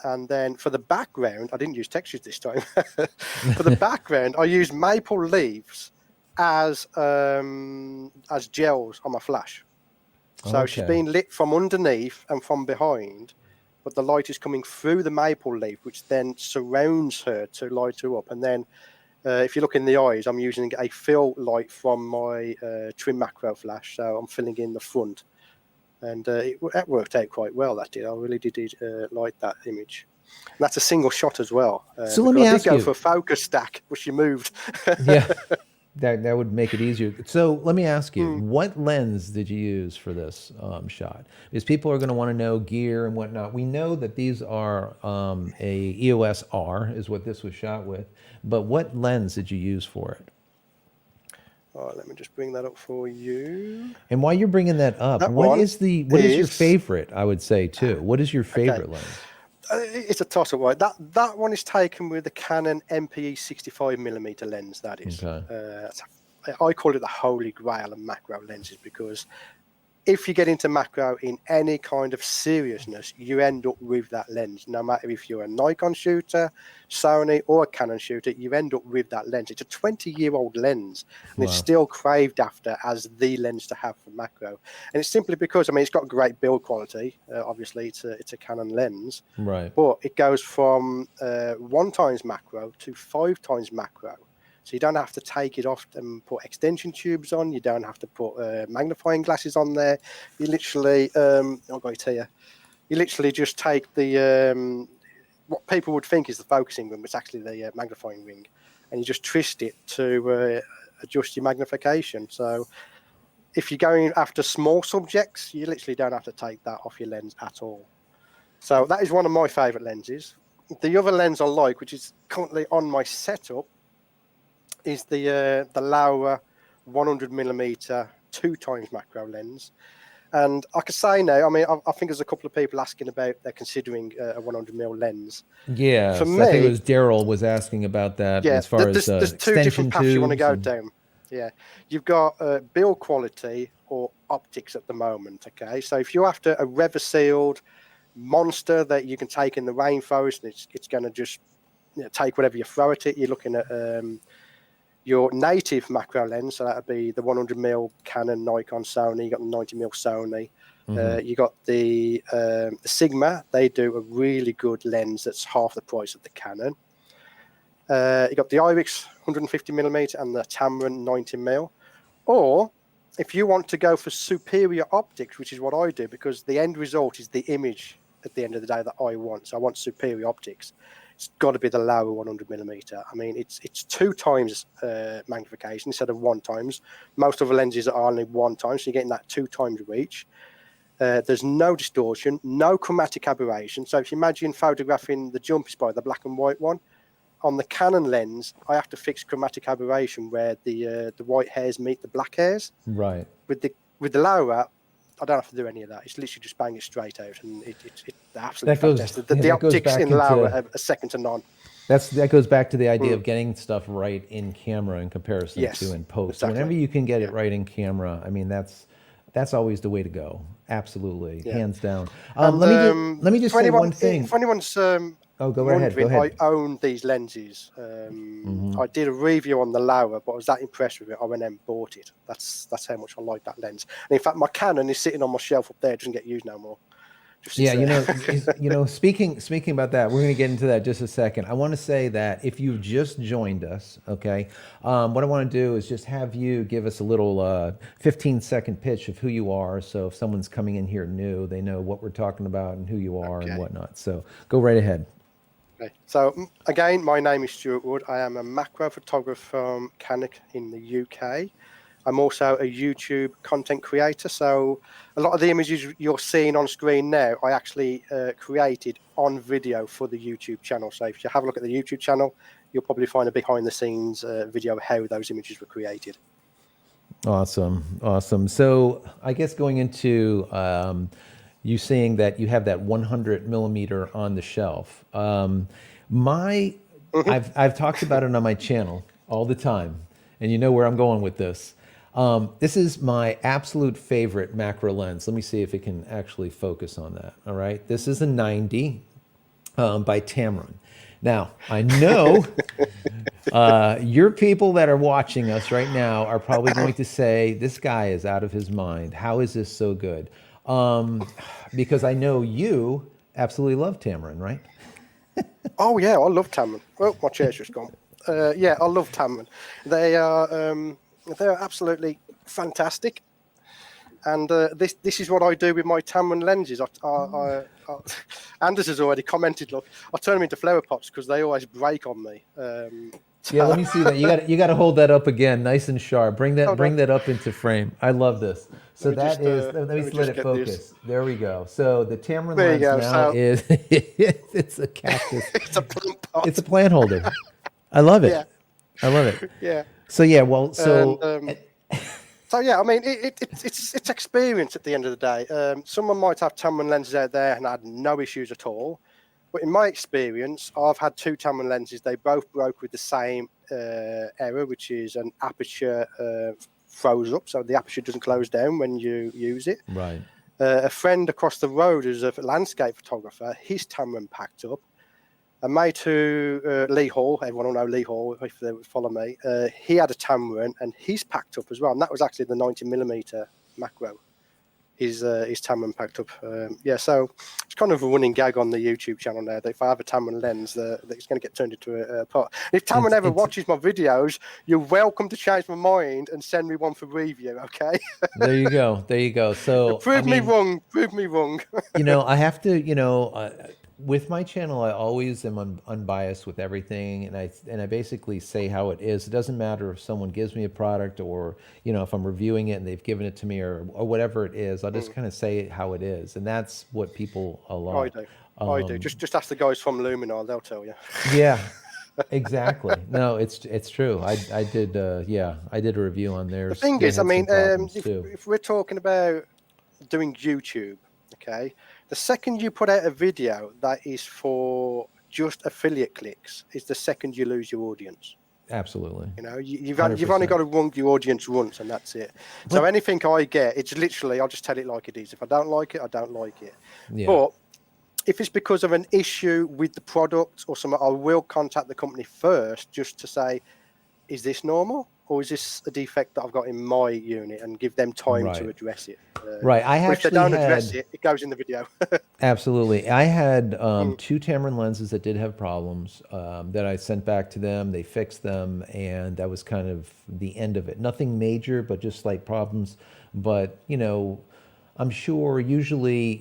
and then for the background, I didn't use textures this time. For the background, I used maple leaves as gels on my flash. So she's Okay. being lit from underneath and from behind, but the light is coming through the maple leaf, which then surrounds her to light her up. And then if you look in the eyes, I'm using a fill light from my trim macro flash. So I'm filling in the front. And that worked out quite well, that did. I really did like that image. And that's a single shot as well. So let me I did ask go you. for a focus stack, but she moved. Yeah. That would make it easier. So let me ask you, what lens did you use for this shot? Because people are going to want to know gear and whatnot. We know that these are a EOS R is what this was shot with, but what lens did you use for it? All right, let me just bring that up for you. And while you're bringing that up, That what one is your is favorite? I would say too. What is your favorite lens? It's a toss-up, right? That one is taken with the Canon MPE 65mm lens. That is. Okay. I call it the holy grail of macro lenses, because if you get into macro in any kind of seriousness, you end up with that lens. No matter if you're a Nikon shooter, Sony, or a Canon shooter, you end up with that lens. It's a 20-year-old lens, and it's Wow. still craved after as the lens to have for macro. And it's simply because, I mean, it's got great build quality. Obviously, it's a Canon lens, Right. but it goes from 1x macro to 5x macro. So you don't have to take it off and put extension tubes on. You don't have to put magnifying glasses on there. You literally, I've got it here. You literally just take the what people would think is the focusing ring, but it's actually the magnifying ring, and you just twist it to adjust your magnification. So if you're going after small subjects, you literally don't have to take that off your lens at all. So that is one of my favourite lenses. The other lens I like, which is currently on my setup, is the Laowa 100mm 2x macro lens. And I could say now, I mean, I think there's a couple of people asking about they're considering a 100mm lens. Yeah, For so I think it me, was Daryl was asking about that yeah, as far as there's two extension different paths you want to tubes. go down. Yeah, you've got build quality or optics at the moment. Okay, so if you're after a rever sealed monster that you can take in the rainforest and it's going to just take whatever you throw at it, you're looking at your native macro lens. So that would be the 100mm Canon, Nikon, Sony. You got the 90mm Sony. You got the Sigma. They do a really good lens that's half the price of the Canon. You got the Irix 150mm and the Tamron 90mm. Or if you want to go for superior optics, which is what I do, because the end result is the image at the end of the day that I want. So I want superior optics. It's got to be the Laowa 100mm. I mean, it's 2x magnification instead of 1x. Most of the lenses are only 1x, so you're getting that 2x reach. There's no distortion, no chromatic aberration. So if you imagine photographing the jumpy spider, the black and white one, on the Canon lens, I have to fix chromatic aberration where the white hairs meet the black hairs. Right. With the Laowa, I don't have to do any of that. It's literally just bang it straight out, and it's absolutely fantastic. The optics in Laowa are second to none. That goes back to the idea of getting stuff right in camera in comparison to in post. Exactly. Whenever you can get it right in camera, I mean that's always the way to go. Absolutely, hands down. Let me just say one thing. If anyone's go ahead. Go ahead. I own these lenses. I did a review on the Laowa, but I was that impressed with it, I went and bought it. That's how much I like that lens. And in fact, my Canon is sitting on my shelf up there; it doesn't get used no more. just sits Yeah, there. speaking about that, we're going to get into that just a second. I want to say that if you've just joined us, okay, what I want to do is just have you give us a little 15-second pitch of who you are. So if someone's coming in here new, they know what we're talking about and who you are and Okay. whatnot. So go right ahead. Okay. So again, my name is Stewart Wood. I am a macro photographer from Cannock in the UK. I'm also a YouTube content creator. So a lot of the images you're seeing on screen now, I actually created on video for the YouTube channel. So if you have a look at the YouTube channel, you'll probably find a behind the scenes video of how those images were created. Awesome, awesome. So I guess going into you saying that you have that 100 millimeter on the shelf. My, Mhm. I've talked about it on my channel all the time, and you know where I'm going with this. This is my absolute favorite macro lens. Let me see if it can actually focus on that. All right, this is a 90 by Tamron. Now I know your people that are watching us right now are probably going to say, this guy is out of his mind. How is this so good? Because I know you absolutely love Tamron, right? Oh yeah, I love Tamron. Oh, my chair's just gone. Yeah, I love Tamron. They're absolutely fantastic. And this is what I do with my Tamron lenses. Anders has already commented. Look, I turn them into flower pots because they always break on me. Yeah, let So, me see that. You got to hold that up again, nice and sharp. hold on. Bring that up into frame. I love this. So that is, let Let me me let just it get this. focus. There we go. So the Tamron There you lens go. now So is it's a cactus. it's a plant It's pot. a plant holder. I love Yeah, it. I love it. yeah. So yeah, well, And so so yeah, I mean, it's experience at the end of the day. Someone might have Tamron lenses out there and had no issues at all. But in my experience, I've had two Tamron lenses. They both broke with the same error, which is an aperture froze up, so the aperture doesn't close down when you use it. right. A friend across the road who's a landscape photographer, his Tamron packed up. A mate who, Lee Hall, everyone will know Lee Hall if they would follow me, he had a Tamron and he's packed up as well. And that was actually the 90mm macro. His Tamron packed up. Yeah, so it's kind of a running gag on the YouTube channel now that if I have a Tamron lens, that it's going to get turned into a pot. If Tamron ever It's watches my videos, you're welcome to change my mind and send me one for review, okay? there you go. There you go. So I Prove me mean, wrong. Prove me wrong. I have to, with my channel, I always am unbiased with everything, and I basically say how it is. It doesn't matter if someone gives me a product or if I'm reviewing it and they've given it to me or whatever it is. I'll just kind of say it how it is, and that's what people I love. do. I do. Just ask the guys from Luminar; they'll tell you. Yeah, exactly. No, it's true. I did I did a review on The theirs. thing They is, I had some mean, problems too. if we're talking about doing YouTube, okay, the second you put out a video that is for just affiliate clicks is the second you lose your audience. Absolutely, You've only 100%. got to run your audience once, and that's it. So But anything I get, it's literally I'll just tell it like it is. If I don't like it, I don't like it. yeah, But if it's because of an issue with the product or something, I will contact the company first just to say, is this normal or is this a defect that I've got in my unit, and give them time to right, address it. right. I But if they actually don't address had it, it goes in the video. Absolutely. I had Mm, two Tamron lenses that did have problems that I sent back to them. They fixed them, and that was kind of the end of it. Nothing major, but just slight problems. But, I'm sure usually,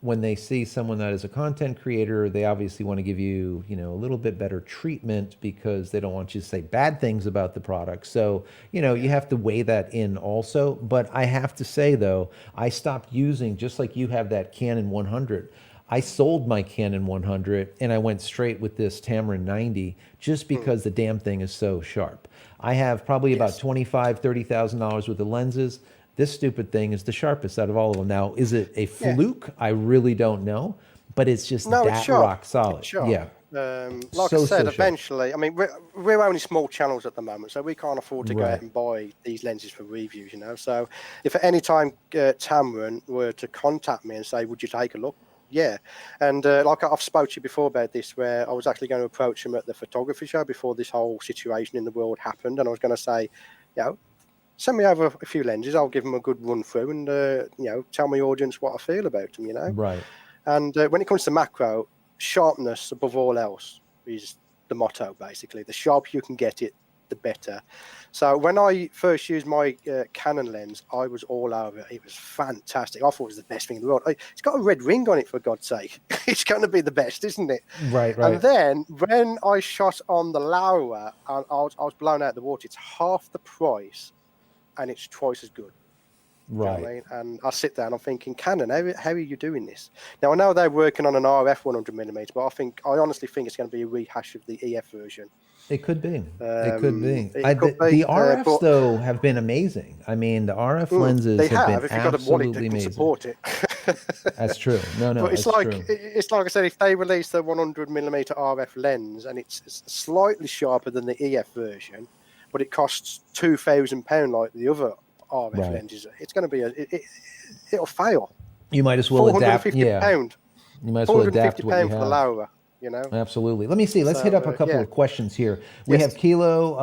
when they see someone that is a content creator, they obviously want to give you, a little bit better treatment because they don't want you to say bad things about the product. So, you yeah. have to weigh that in also. But I have to say, though, I stopped using, just like you have that Canon 100. I sold my Canon 100 and I went straight with this Tamron 90 just Mm, because the damn thing is so sharp. I have probably about yes. 25, $30,000 worth of lenses. This stupid thing is the sharpest out of all of them. Now, is it a Yeah. fluke? I really don't know, but it's just No, it's that sharp. rock solid. It's sharp. Yeah, Like I so said, so sharp. eventually, I mean, we're only small channels at the moment, so we can't afford to go out Right. and buy these lenses for reviews. So if at any time Tamron were to contact me and say, would you take a look? Yeah. And like I've spoke to you before about this, where I was actually going to approach him at the photography show before this whole situation in the world happened. And I was going to say, you know, send me over a few lenses. I'll give them a good run through and, tell my audience what I feel about them, Right. And when it comes to macro, sharpness above all else is the motto, basically. The sharper you can get it, the better. So when I first used my Canon lens, I was all over it. It was fantastic. I thought it was the best thing in the world. It's got a red ring on it, for God's sake. It's going to be the best, isn't it? Right. And then when I shot on the Laura, I was blown out of the water. It's half the price, and it's twice as good. Right. You know what I mean? And I sit there and I'm thinking, Canon, how are you doing this? Now, I know they're working on an RF 100mm, but I honestly think it's going to be a rehash of the EF version. It could be. It could be. It could be, The RFs, though, have been amazing. I mean, the RF lenses they have been if you've got a wallet that absolutely can amazing. support it. That's true. No, But it's it's like true. it's like I said, if they release the 100mm RF lens and it's slightly sharper than the EF version, but it costs £2,000 like the other RF Right. lenses, it's going to be it'll fail. You might as well adapt. Yeah. £450. You might as well adapt what you £450 for the have. Laura. Absolutely. Let me see. Let's hit up a couple of questions here. We have Kilo.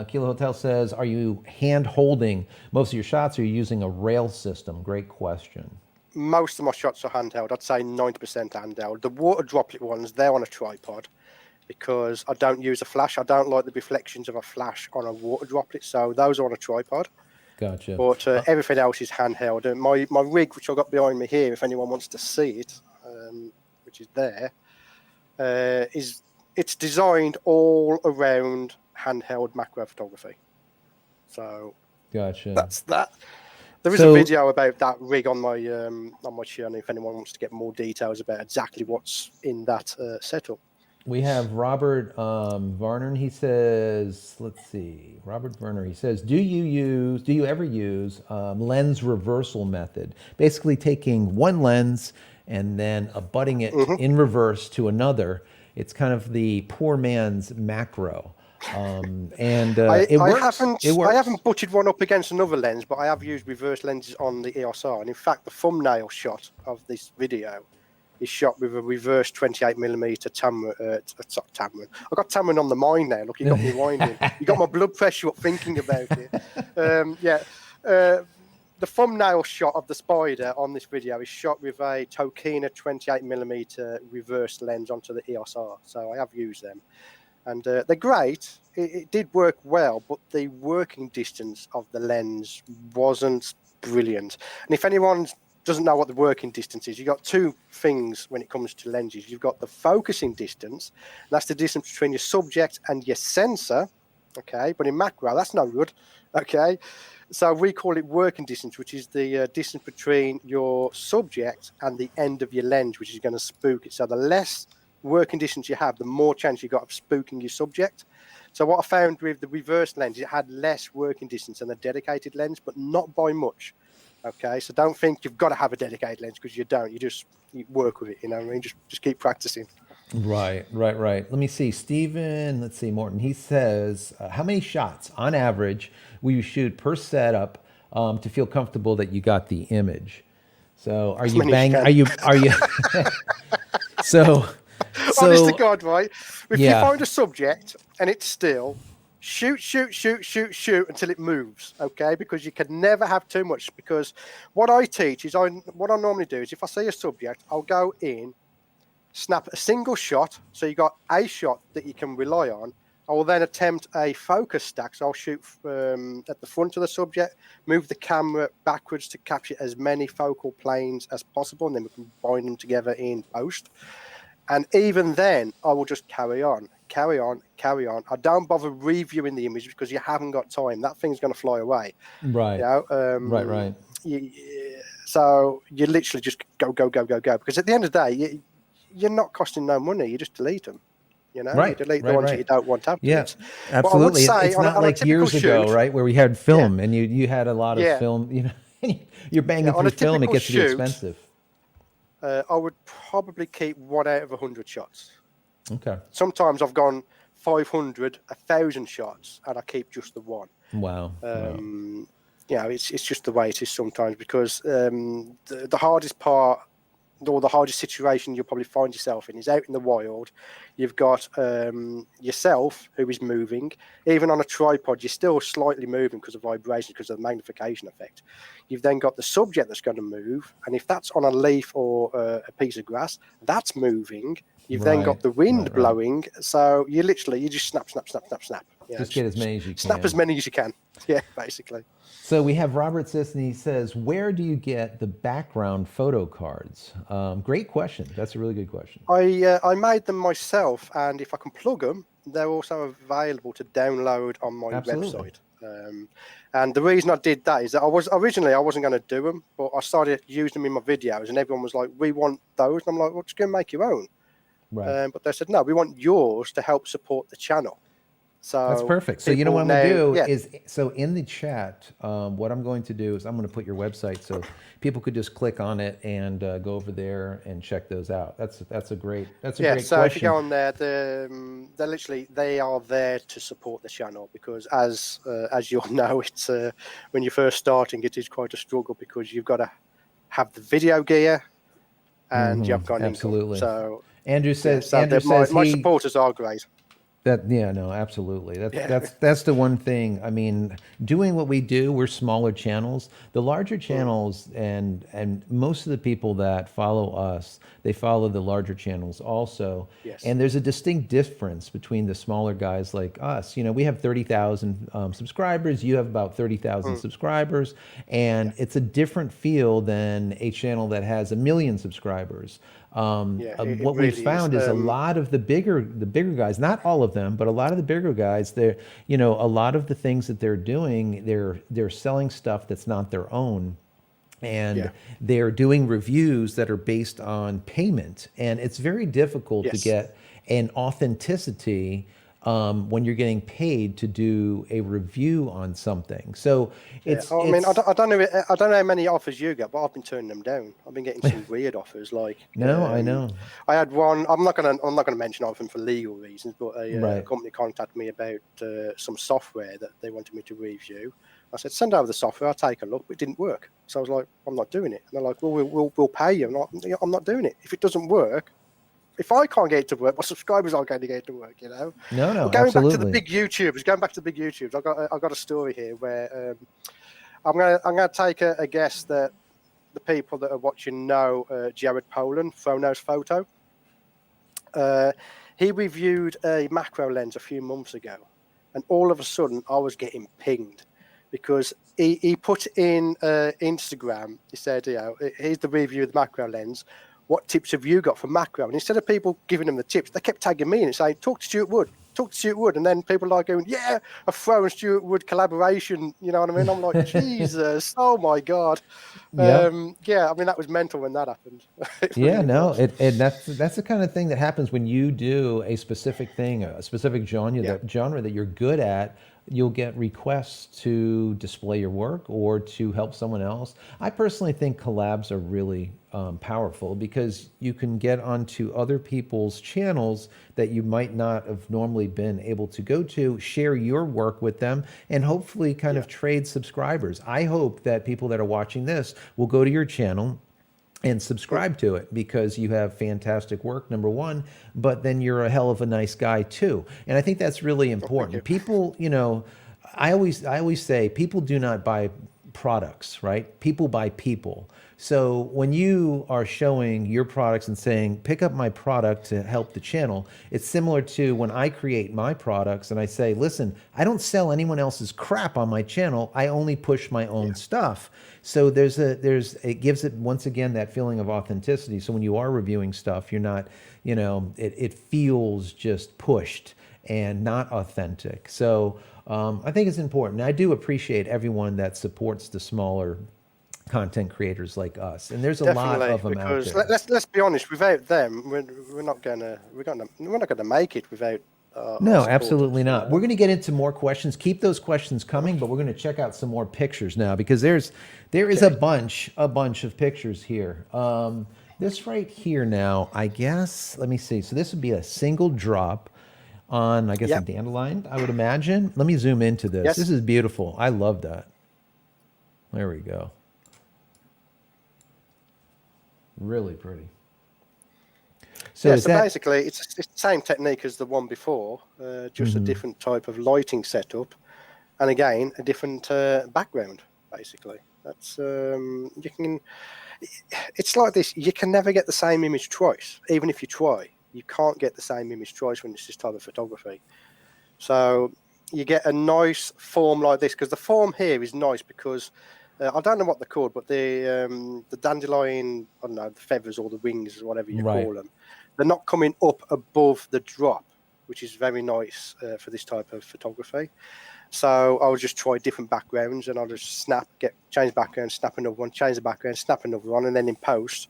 Kilo Hotel says, "Are you hand holding most of your shots? Or are you using a rail system?" Great question. Most of my shots are handheld. I'd say 90% handheld. The water droplet ones, they're on a tripod because I don't use a flash. I don't like the reflections of a flash on a water droplet, so those are on a tripod. Gotcha. But everything else is handheld. And my rig, which I've got behind me here, if anyone wants to see it, which is there, it's designed all around handheld macro photography. So Gotcha. that's that. There is a video about that rig on my channel if anyone wants to get more details about exactly what's in that setup. We have Robert Varner. He says, let's see, Robert Varner. He says, do you ever use lens reversal method? Basically taking one lens and then abutting it in reverse to another. It's kind of the poor man's macro. It works. I haven't butted one up against another lens, but I have used reverse lenses on the EOS R. And in fact, the thumbnail shot of this video is shot with a reverse 28mm Tamron. I got Tamron on the mind now. Look, you got me winding. You got my blood pressure up thinking about it. The thumbnail shot of the spider on this video is shot with a Tokina 28mm reverse lens onto the EOS R. So I have used them. And they're great. It did work well, but the working distance of the lens wasn't brilliant. And if anyone doesn't know what the working distance is, you've got two things when it comes to lenses. You've got the focusing distance, and that's the distance between your subject and your sensor, okay? But in macro, that's no good, okay? So we call it working distance, which is the distance between your subject and the end of your lens, which is going to spook it. So the less working distance you have, the more chance you got of spooking your subject. So what I found with the reverse lens, it had less working distance than a dedicated lens, but not by much. Okay, so don't think you've got to have a dedicated lens, because you don't. You work with it, you know what I mean? Just keep practicing. Right. Let me see. Stephen, Morton. He says, how many shots on average will you shoot per setup to feel comfortable that you got the image? So are you banging? Are you? So honest to God, right? If you find a subject and it's still, shoot until it moves, okay? Because you can never have too much. Because what I teach is, what I normally do is, if I see a subject, I'll go in, snap a single shot, so you got a shot that you can rely on. I will then attempt a focus stack, so I'll shoot at the front of the subject, move the camera backwards to capture as many focal planes as possible, and then we can bind them together in post. And even then, I will just carry on. I don't bother reviewing the image, because you haven't got time. That thing's going to fly away. Right. You know? Right. So you literally just go. Because at the end of the day, you're not costing no money. You just delete them. You know, you delete the ones that you don't want afterwards. Yeah, absolutely. It's not like years ago, right, where we had film and you had a lot of film. You know, you're banging through film. It gets to be expensive. I would probably keep 1 out of 100 shots. Okay. Sometimes I've gone 500, 1,000 shots, and I keep just the one. Wow. You know, it's just the way it is sometimes, because the hardest part or the hardest situation you'll probably find yourself in is out in the wild. You've got yourself who is moving. Even on a tripod, you're still slightly moving because of vibration, because of the magnification effect. You've then got the subject that's going to move, and if that's on a leaf or a piece of grass, that's moving. You've then got the wind blowing, so you just snap. Just get as many as you can. Snap as many as you can. Yeah, basically. So we have Robert Sisson. He says, where do you get the background photo cards? Great question. That's a really good question. I made them myself, and if I can plug them, they're also available to download on my website. And the reason I did that is that I wasn't going to do them, but I started using them in my videos, and everyone was like, "We want those," and I'm like, "Well, just go and make your own." Right. But they said, "No, we want yours to help support the channel." So that's perfect. So you know what I'm going to do is, so in the chat, what I'm going to do is I'm going to put your website so people could just click on it and go over there and check those out. That's a great question. So if you go on there, they are there to support the channel, because as you'll know, it's when you're first starting, it is quite a struggle, because you've got to have the video gear and you've got absolutely. So Andrew says, my supporters are great. Absolutely. That's the one thing. I mean, doing what we do, we're smaller channels. The larger channels and most of the people that follow us, they follow the larger channels also. Yes. And there's a distinct difference between the smaller guys like us. You know, we have 30,000 subscribers. You have about 30,000 subscribers, and it's a different feel than a channel that has 1 million subscribers. What we've found is a lot of the bigger guys, not all of them, but a lot of the bigger guys, they're, you know, a lot of the things that they're doing, they're selling stuff that's not their own. And they're doing reviews that are based on payment. And it's very difficult to get an authenticity when you're getting paid to do a review on something. So I don't know how many offers you get, but I've been turning them down. I've been getting some weird offers. Like I know. I had one. I'm not gonna mention of them for legal reasons, but a company contacted me about some software that they wanted me to review. I said, send over the software, I'll take a look, but it didn't work. So I was like, I'm not doing it. And they're like, well, we'll pay you. I'm not doing it. If it doesn't work, if I can't get it to work, my subscribers aren't going to get it to work, you know? No, going absolutely. back to the big YouTubers, I've got a story here where I'm gonna take a guess that the people that are watching know Jared Poland, Phronos Photo. He reviewed a macro lens a few months ago, and all of a sudden I was getting pinged, because he put in Instagram, he said, you know, here's the review of the macro lens. What tips have you got for macro? And instead of people giving them the tips, they kept tagging me in and saying, talk to Stewart Wood. And then people are going, yeah, a Fro and Stewart Wood collaboration. You know what I mean? I'm like, Jesus, oh my God. I mean, that was mental when that happened. That's the kind of thing that happens when you do a specific thing, a specific genre that you're good at. You'll get requests to display your work or to help someone else. I personally think collabs are really powerful, because you can get onto other people's channels that you might not have normally been able to go to, share your work with them, and hopefully kind of trade subscribers. I hope that people that are watching this will go to your channel and subscribe to it, because you have fantastic work, number one, but then you're a hell of a nice guy too. And I think that's really important. People, you know, I always say people do not buy products, right? People buy people. So when you are showing your products and saying, pick up my product to help the channel, it's similar to when I create my products and I say, listen, I don't sell anyone else's crap on my channel. I only push my own stuff. So it gives it, once again, that feeling of authenticity. So when you are reviewing stuff, you're not, you know, it feels just pushed and not authentic. So I think it's important. And I do appreciate everyone that supports the smaller content creators like us, and there's a lot of them out there. Let's be honest, without them, we're not gonna make it without. No, absolutely not. We're going to get into more questions. Keep those questions coming, but we're going to check out some more pictures now, because there is a bunch of pictures here. This right here now, I guess. Let me see. So this would be a single drop on, I guess, a dandelion, I would imagine. Let me zoom into this. Yes. This is beautiful. I love that. There we go. Really pretty. So Yeah, is so that basically it's the same technique as the one before, just a different type of lighting setup, and again a different background. Basically, that's you can. It's like this: you can never get the same image twice, even if you try. You can't get the same image twice when it's this type of photography. So you get a nice form like this, because the form here is nice because I don't know what they're called, but the dandelion, I don't know, the feathers or the wings, or whatever you right? call them, they're not coming up above the drop, which is very nice for this type of photography. So I'll just try different backgrounds, and I'll just change background, snap another one, change the background, snap another one, and then in post,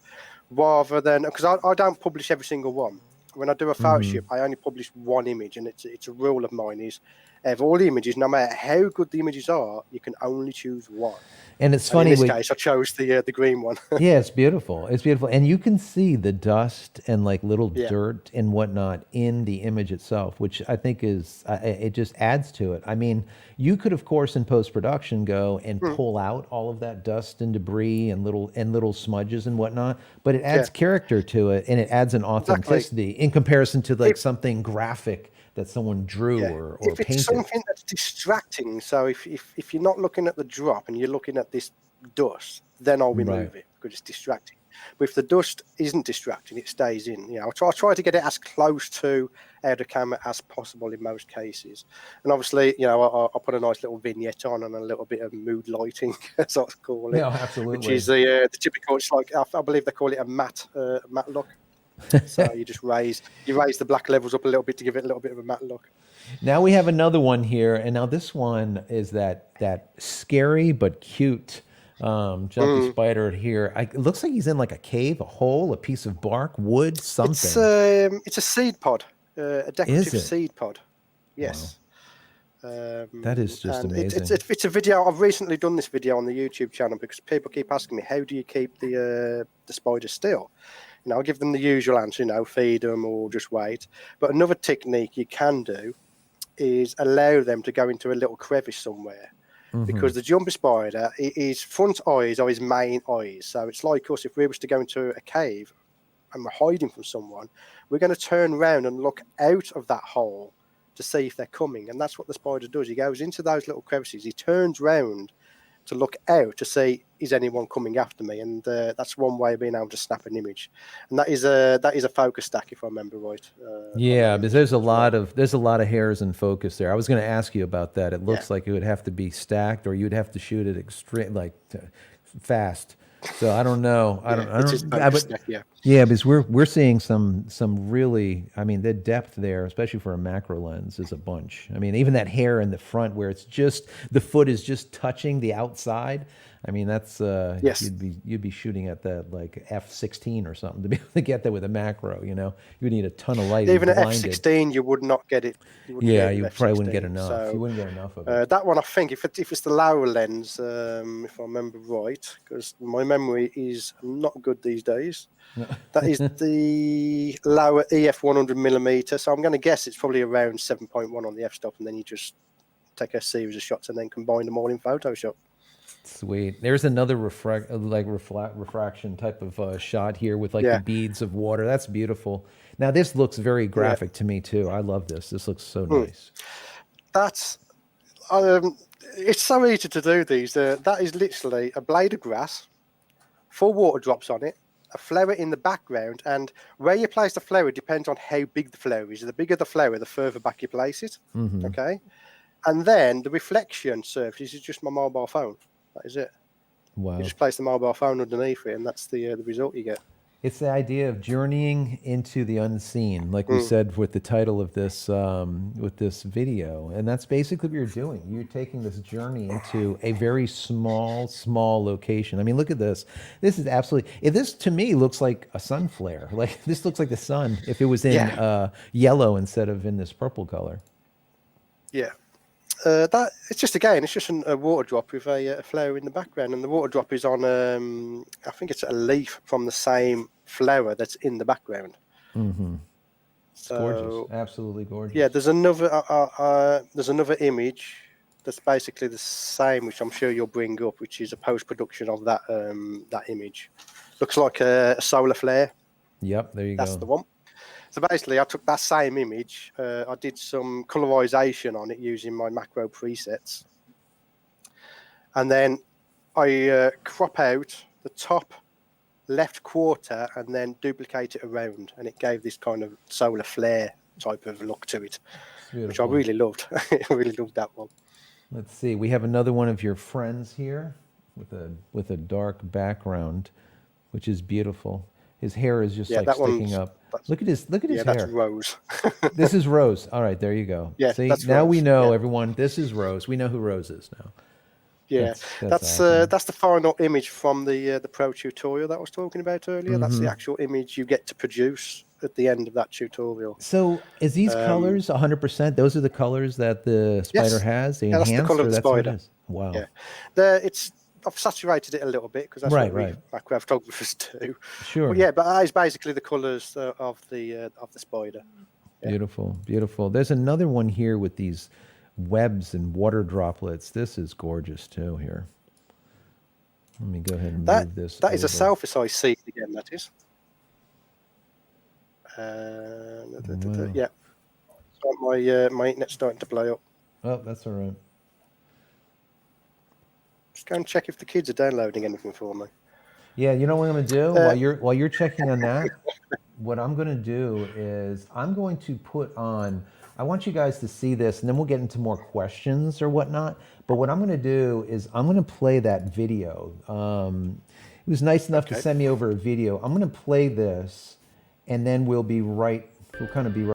rather than, because I don't publish every single one. When I do a photo shoot, I only publish one image, and it's a rule of mine is, of all the images, no matter how good the images are, you can only choose one. And it's And in funny this with case, I chose the green one. yeah, it's beautiful. It's beautiful. And you can see the dust and like little Yeah, dirt and whatnot in the image itself, which I think is, it just adds to it. I mean, you could, of course, in post-production go and pull out all of that dust and debris and little smudges and whatnot, but it yeah, adds character to it and it adds an exactly. authenticity in comparison to like If something graphic that someone drew Yeah, or if it's painted. something that's distracting, so if you're not looking at the drop and you're looking at this dust, then I'll Right. remove it because it's distracting. But if the dust isn't distracting, it stays in. You know, I try to get it as close to out of camera as possible in most cases. And obviously, you know, I put a nice little vignette on and a little bit of mood lighting, as I call it, Yeah, which absolutely. is the typical. It's like I believe they call it a matte look. So you raise the black levels up a little bit to give it a little bit of a matte look. Now we have another one here, and now this one is that scary but cute jumpy Mm. spider here. It looks like he's in like a cave, a hole, a piece of bark, wood, It's something. um, it's a seed pod, a Is decorative it? seed pod. Wow, Yes, that is just and it's amazing. it's it's a video. I've recently done this video on the YouTube channel because people keep asking me, how do you keep the spiders still? You know, I give them the usual answer, you know, feed them or just wait. But another technique you can do is allow them to go into a little crevice somewhere, Hmm. because the jumpy spider, his front eyes are his main eyes. So it's like us, if we was to go into a cave and we're hiding from someone, we're going to turn around and look out of that hole to see if they're coming. And that's what the spider does. He goes into those little crevices, he turns round to look out to see, is anyone coming after me? And that's one way of being able to snap an image. And that is a focus stack, if I remember right, on that Yeah, because image there's a as well. lot of hairs in focus there. I was going to ask you about that. It Yeah, looks like it would have to be stacked, or you'd have to shoot it extreme like fast. So I don't know. yeah, I it is don't. focus But stack. Yeah. yeah, because we're seeing some really. I mean, the depth there, especially for a macro lens, is a bunch. I mean, even that hair in the front where it's just the foot is just touching the outside. I mean, that's Yes. you'd be shooting at that like f16 or something to be able to get that with a macro. You know, you would need a ton of light and Even at blinded. F16, you would not get it. You wouldn't get Yeah, it you with probably wouldn't get F16. enough. You So wouldn't get enough of it. that one, I think, if it's the lower lens, if I remember right, because my memory is not good these days. That is the lower EF 100mm. So I'm going to guess it's probably around 7.1 on the f-stop, and then you just take a series of shots and then combine them all in Photoshop. Sweet. There's another refraction type of shot here with like the Yeah, beads of water. That's beautiful. Now this looks very yeah. graphic to me too. I love this. This looks so Hmm. nice. That's it's so easy to do these. That is literally a blade of grass, 4 water drops on it, a flower in the background, and where you place the flower depends on how big the flower is. The bigger the flower, the further back you place it. Hmm. Okay, and then the reflection surface is just my mobile phone. That is it. You Wow. just place the mobile phone underneath it, and that's the result you get. It's the idea of journeying into the unseen, like we Mm. said with the title of this with this video, and that's basically what you're doing. You're taking this journey into a very small location. I mean, look at this. This is absolutely. This to me looks like a sun flare. Like this looks like the sun if it was in Yeah, yellow instead of in this purple color. yeah. That it's just again, it's just a water drop with a flower in the background, and the water drop is on. I think it's a leaf from the same flower that's in the background. Hmm. It's gorgeous, So absolutely yeah, gorgeous. there's another image. that's basically the same, which I'm sure you'll bring up, which is a post-production of that that image. Looks like a solar flare. Yep, there you That's go. the one. So basically, I took that same image. I did some colorization on it using my macro presets, and then I crop out the top left quarter and then duplicate it around, and it gave this kind of solar flare type of look to it, which I really loved. I really loved that one. Let's see. We have another one of your friends here with a dark background, which is beautiful. His hair is just like sticking up. Look at his hair. That's Rose. This is Rose. All right, there you go. Yeah, see, that's now Rose. we know, everyone. This is Rose. We know who Rose is now. Yeah, that's the final image from the Pro tutorial that I was talking about earlier. That's the actual image you get to produce at the end of that tutorial. So is these colors 100%? Those are the colors that the spider has? They enhanced, that's the color of the spider. What it is? Wow. Yeah, I've saturated it a little bit because that's what we macro photographers do. Sure. But yeah, but that is basically the colors of the spider. Yeah. Beautiful, beautiful. There's another one here with these webs and water droplets. This is gorgeous too here. Let me go ahead and move this. That is a self-size seed again, that is. Yeah. So my internet's starting to blow up. Oh, that's all right. Just go and check if the kids are downloading anything for me. Yeah, you know what I'm going to do while you're checking on that? What I'm going to do is I'm going to put on. I want you guys to see this, and then we'll get into more questions or whatnot. But what I'm going to do is I'm going to play that video. It was nice enough to send me over a video. I'm going to play this, and then we'll kind of be right.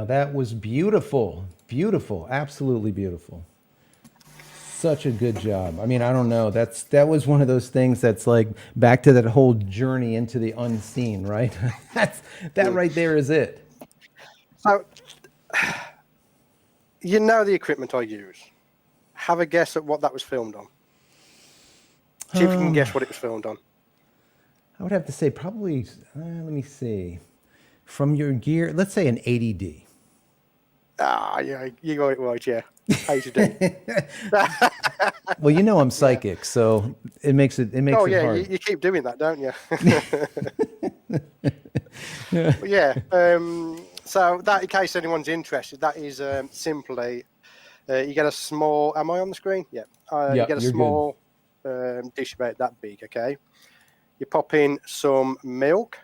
Now that was beautiful, beautiful, absolutely beautiful. Such a good job. I mean, I don't know. That was one of those things that's like back to that whole journey into the unseen, right? That Mm. right there is it. So, you know the equipment I use. Have a guess at what that was filmed on. See if you can guess what it was filmed on. I would have to say probably, let me see. From your gear, let's say an 80D. Ah, yeah, you got it right, yeah. 80D. Well, you know I'm Yeah. psychic, so it makes it Oh, it yeah, hard. you keep doing that, don't you? But yeah, so that, in case anyone's interested, that is simply, you get a small, am I on the screen? Yeah. You Yeah, get a you're good. small dish about that big, okay? You pop in some milk,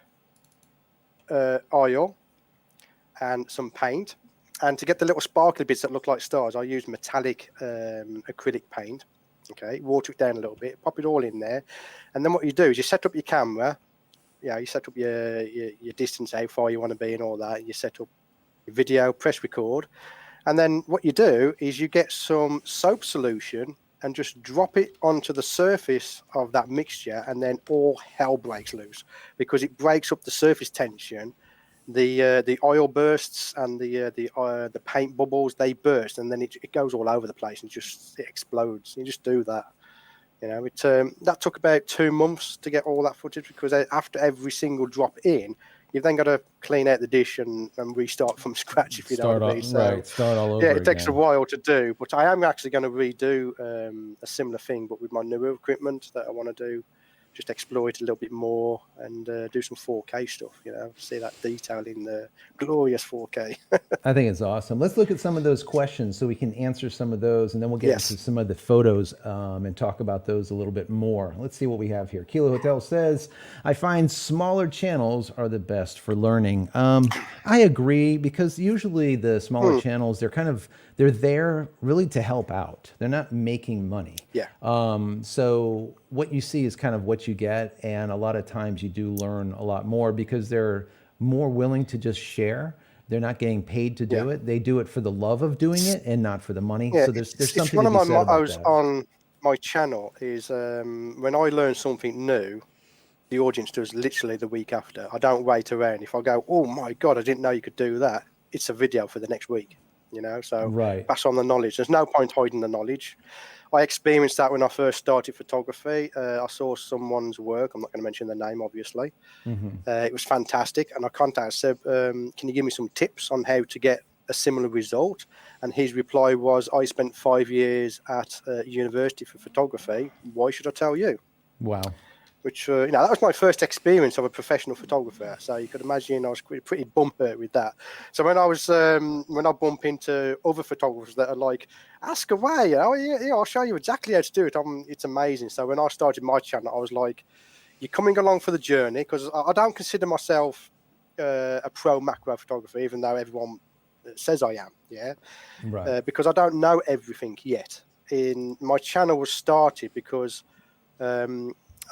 oil, and some paint. And to get the little sparkly bits that look like stars, I use metallic acrylic paint. Okay, water it down a little bit, pop it all in there. And then what you do is you set up your camera. You set up your distance, how far you want to be and all that. You set up your video, press record. And then what you do is you get some soap solution and just drop it onto the surface of that mixture, and then all hell breaks loose because it breaks up the surface tension. The oil bursts and the paint bubbles, they burst, and then it goes all over the place and just it explodes. You just do that. That took about 2 months to get all that footage because after every single drop in, you've then got to clean out the dish and restart from scratch, if you know what I mean. So, Start all yeah, over it takes a again. while to do, but I am actually going to redo a similar thing, but with my newer equipment that I want to do, just explore it a little bit more and do some 4K stuff, see that detail in the glorious 4K. I think it's awesome. Let's look at some of those questions so we can answer some of those, and then we'll get into Yes. some of the photos and talk about those a little bit more. Let's see what we have here. Kilo Hotel says, I find smaller channels are the best for learning. I agree, because usually the smaller Hmm. channels, they're there really to help out. They're not making money. Yeah. So what you see is kind of what you get, and a lot of times you do learn a lot more because they're more willing to just share. They're not getting paid to Yeah. do it. They do it for the love of doing it and not for the money. Yeah. So there's It's something one to of be my said about mottos that. on my channel is when I learn something new, the audience does literally the week after. I don't wait around. If I go, oh my God, I didn't know you could do that, it's a video for the next week, so Right. pass on the knowledge. There's no point hiding the knowledge. I experienced that when I first started photography. I saw someone's work. I'm not going to mention the name, obviously. It was fantastic. And I contacted, said, can you give me some tips on how to get a similar result? And his reply was, I spent 5 years at university for photography. Why should I tell you? Wow. Which, that was my first experience of a professional photographer. So you could imagine I was pretty bumper with that. So when I bump into other photographers that are like, ask away, I'll show you exactly how to do it. It's amazing. So when I started my channel, I was like, you're coming along for the journey, because I don't consider myself a pro macro photographer, even though everyone says I am. Yeah. Right. Because I don't know everything yet. My channel was started because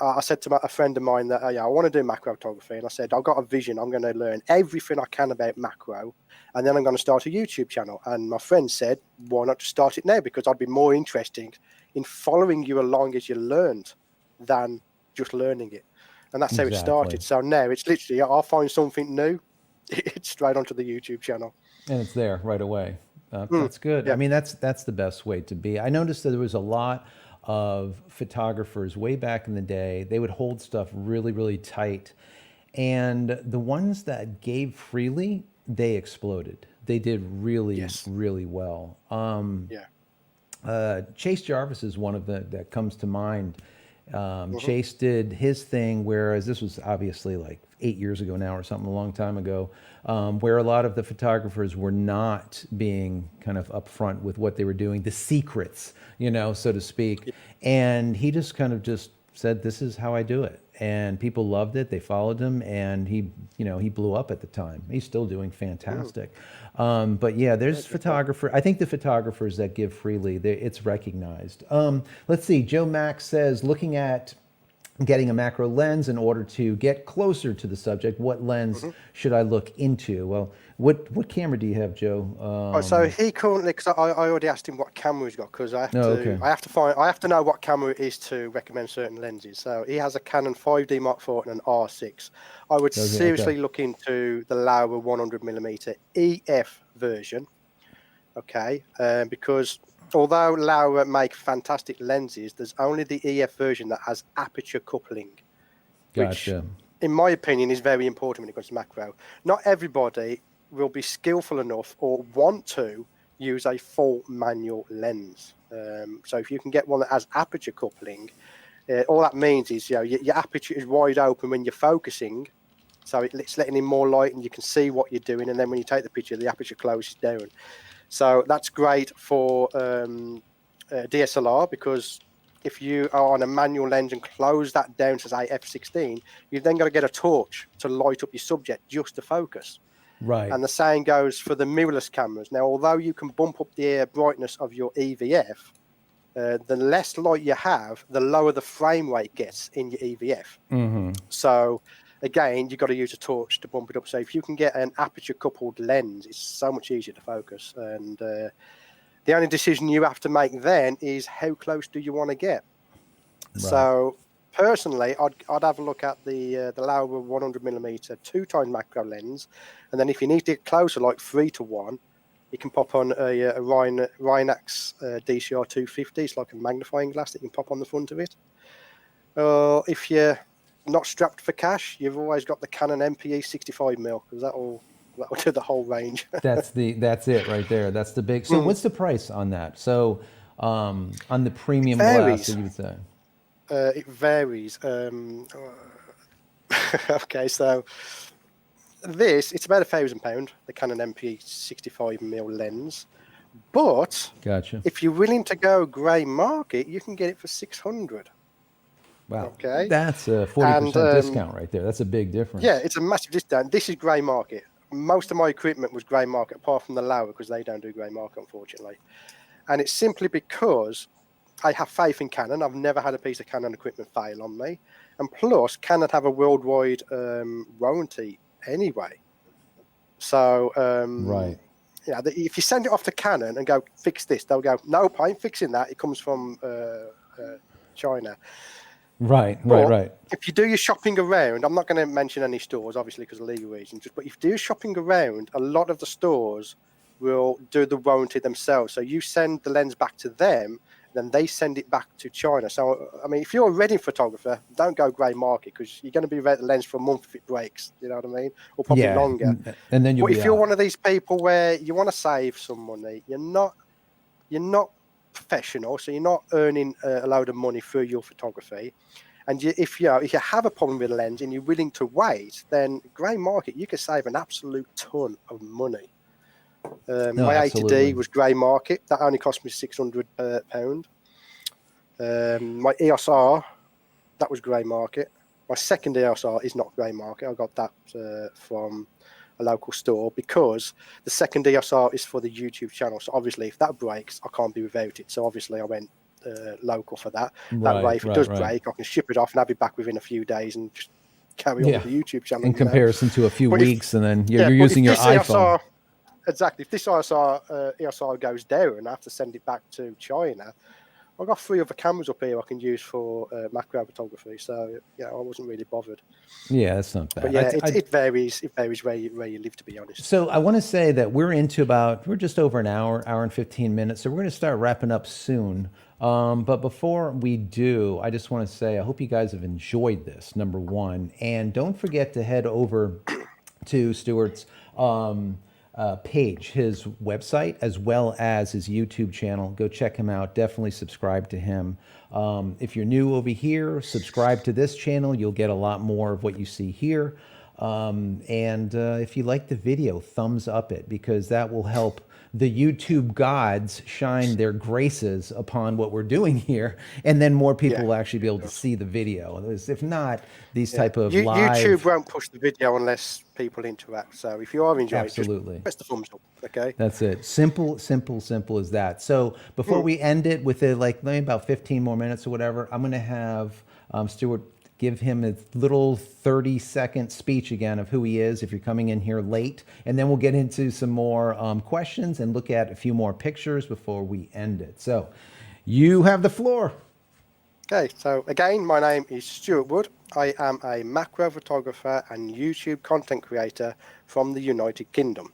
I said to a friend of mine that I want to do macro photography, and I said, I've got a vision. I'm going to learn everything I can about macro, and then I'm going to start a YouTube channel. And my friend said, why not just start it now? Because I'd be more interested in following you along as you learned than just learning it. And that's how it Exactly. started. So now it's literally, I'll find something new, it's straight onto the YouTube channel. And it's there right away. Mm, That's good. I yeah. mean, that's the best way to be. I noticed that there was a lot of photographers way back in the day. They would hold stuff really, really tight, and the ones that gave freely, they exploded. They did really, Yes. really well. Yeah. Chase Jarvis is one of the that comes to mind. Hmm. Chase did his thing, whereas this was obviously like 8 years ago now or something, a long time ago, where a lot of the photographers were not being kind of upfront with what they were doing, the secrets, so to speak. And he just kind of just said, "This is how I do it," and people loved it. They followed him, and he blew up at the time. He's still doing Mm. fantastic. But yeah, Yeah, there's good stuff. I think the photographers that give freely, it's recognized. Let's see. Joe Max says, looking at getting a macro lens in order to get closer to the subject. What lens should I look into? Well, what camera do you have, Joe? So he currently, because I already asked him what camera he's got, because Oh, okay. I have to know what camera it is to recommend certain lenses. So he has a Canon 5D Mark IV and an R6. I would Okay, seriously look into the Laowa 100mm EF version, okay, because although Laowa make fantastic lenses, there's only the EF version that has aperture coupling, which, Gotcha. in my opinion, is very important when it comes to macro. Not everybody will be skillful enough or want to use a full manual lens. So if you can get one that has aperture coupling, all that means is, you know, your aperture is wide open when you're focusing, so it's letting in more light and you can see what you're doing. And then when you take the picture, the aperture closes down. So that's great for DSLR, because if you are on a manual lens and close that down to say f16, you've then got to get a torch to light up your subject just to focus. Right. And the same goes for the mirrorless cameras. Now, although you can bump up the brightness of your EVF, the less light you have, the lower the frame rate gets in your EVF. So again, you've got to use a torch to bump it up. So if you can get an aperture coupled lens, it's so much easier to focus. And the only decision you have to make then is how close do you want to get? Right. So personally, I'd have a look at the Laowa 100mm 2x macro lens, and then if you need to get closer, like 3:1, you can pop on a Rynax DCR 250. It's like a magnifying glass that you can pop on the front of it. If you're not strapped for cash, you've always got the Canon MPE 65mm, because that'll do the whole range. That's it right there. That's the big. So what's the price on that? So on the premium glass, that you would say? It varies. Okay, so it's about £1,000, the Canon MPE 65mm lens. But Gotcha. if you're willing to go grey market, you can get it for 600. Wow. Okay. That's a 40% discount right there. That's a big difference. Yeah, it's a massive discount. This is grey market. Most of my equipment was grey market, apart from the Laowa, because they don't do grey market, unfortunately. And it's simply because I have faith in Canon. I've never had a piece of Canon equipment fail on me. And plus, Canon have a worldwide warranty anyway. So, right. Yeah, if you send it off to Canon and go, fix this, they'll go, nope, I ain't fixing that. It comes from China. Right. If you do your shopping around, I'm not going to mention any stores, obviously, because of legal reasons, but if you do your shopping around, a lot of the stores will do the warranty themselves. So you send the lens back to them, then they send it back to China. So, I mean, if you're a wedding photographer, don't go grey market, because you're going to be without the lens for a month if it breaks, you know what I mean? Or probably longer. And then if you're one of these people where you want to save some money, you're not professional, so you're not earning a load of money through your photography, and if you have a problem with a lens and you're willing to wait, then grey market, you can save an absolute ton of money. My absolutely. 80D was grey market. That only cost me £600. My EOS R, that was grey market. My second EOS R is not grey market. I got that from a local store, because the second EOS R is for the YouTube channel. So obviously, if that breaks, I can't be without it. So obviously, I went local for that. That way, if it does break, I can ship it off and have it back within a few days and just carry on with the YouTube channel. In comparison to a few weeks, and then you're using your iPhone. Exactly. If this EOS R goes down and I have to send it back to China, I've got 3 other cameras up here I can use for macro photography. So, I wasn't really bothered. Yeah, that's not bad. But yeah, it varies. It varies where you live, to be honest. So I want to say that we're just over an hour and 15 minutes. So we're going to start wrapping up soon. But before we do, I just want to say I hope you guys have enjoyed this, number one. And don't forget to head over to Stewart's page, his website, as well as his YouTube channel. Go check him out. Definitely subscribe to him. If you're new over here, subscribe to this channel. You'll get a lot more of what you see here. And if you like the video, thumbs up it, because that will help the YouTube gods shine their graces upon what we're doing here, and then more people will actually be able to see the video. If not, these type of live... YouTube won't push the video unless people interact. So if you are enjoying it, just press the thumbs up, okay? That's it. Simple as that. So before we end it with maybe about 15 more minutes or whatever, I'm going to have Stewart give him a little 30-second speech again of who he is if you're coming in here late. And then we'll get into some more questions and look at a few more pictures before we end it. So you have the floor. Okay, so again, my name is Stewart Wood. I am a macro photographer and YouTube content creator from the United Kingdom.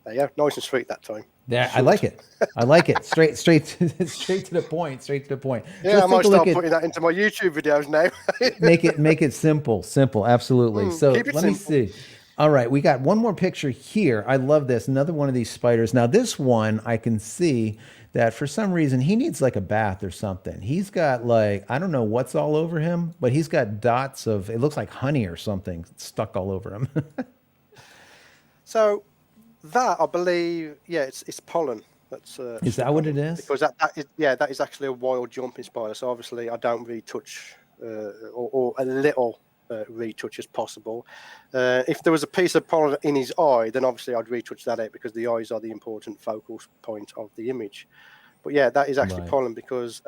There you go, nice and sweet that time. Yeah, Short. I like it. I like it. Straight to the point. Straight to the point. Yeah, Let's I might take a start look putting that into my YouTube videos now. make it simple. Absolutely. So keep it let me simple. see. All right, we got one more picture here. I love this. Another one of these spiders. Now this one, I can see that for some reason he needs like a bath or something. He's got like, I don't know what's all over him, but he's got dots of, it looks like honey or something stuck all over him. So that, I believe, yeah, it's pollen. That's Is that what it is? Because that is actually a wild jumping spider. So obviously I don't retouch or a little retouch as possible. If there was a piece of pollen in his eye, then obviously I'd retouch that out because the eyes are the important focal point of the image. But yeah, that is actually Right. pollen because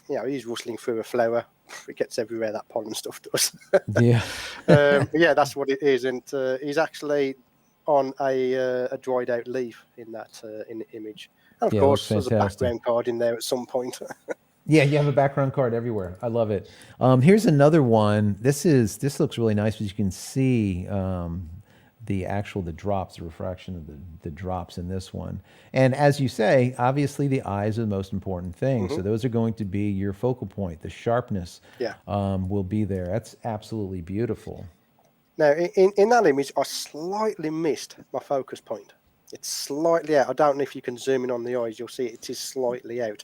he's rustling through a flower. It gets everywhere, that pollen stuff does. Yeah. But yeah, that's what it is, and he's actually on a dried out leaf in the image. And of Yeah, it course, looks there's a fantastic. background card in there at some point. Yeah, you have a background card everywhere. I love it. Here's another one. This looks really nice, because you can see the drops, the refraction of the drops in this one. And as you say, obviously the eyes are the most important thing. So those are going to be your focal point. The sharpness Yeah. will be there. That's absolutely beautiful. Now, in that image, I slightly missed my focus point. It's slightly out. I don't know if you can zoom in on the eyes. You'll see it is slightly out.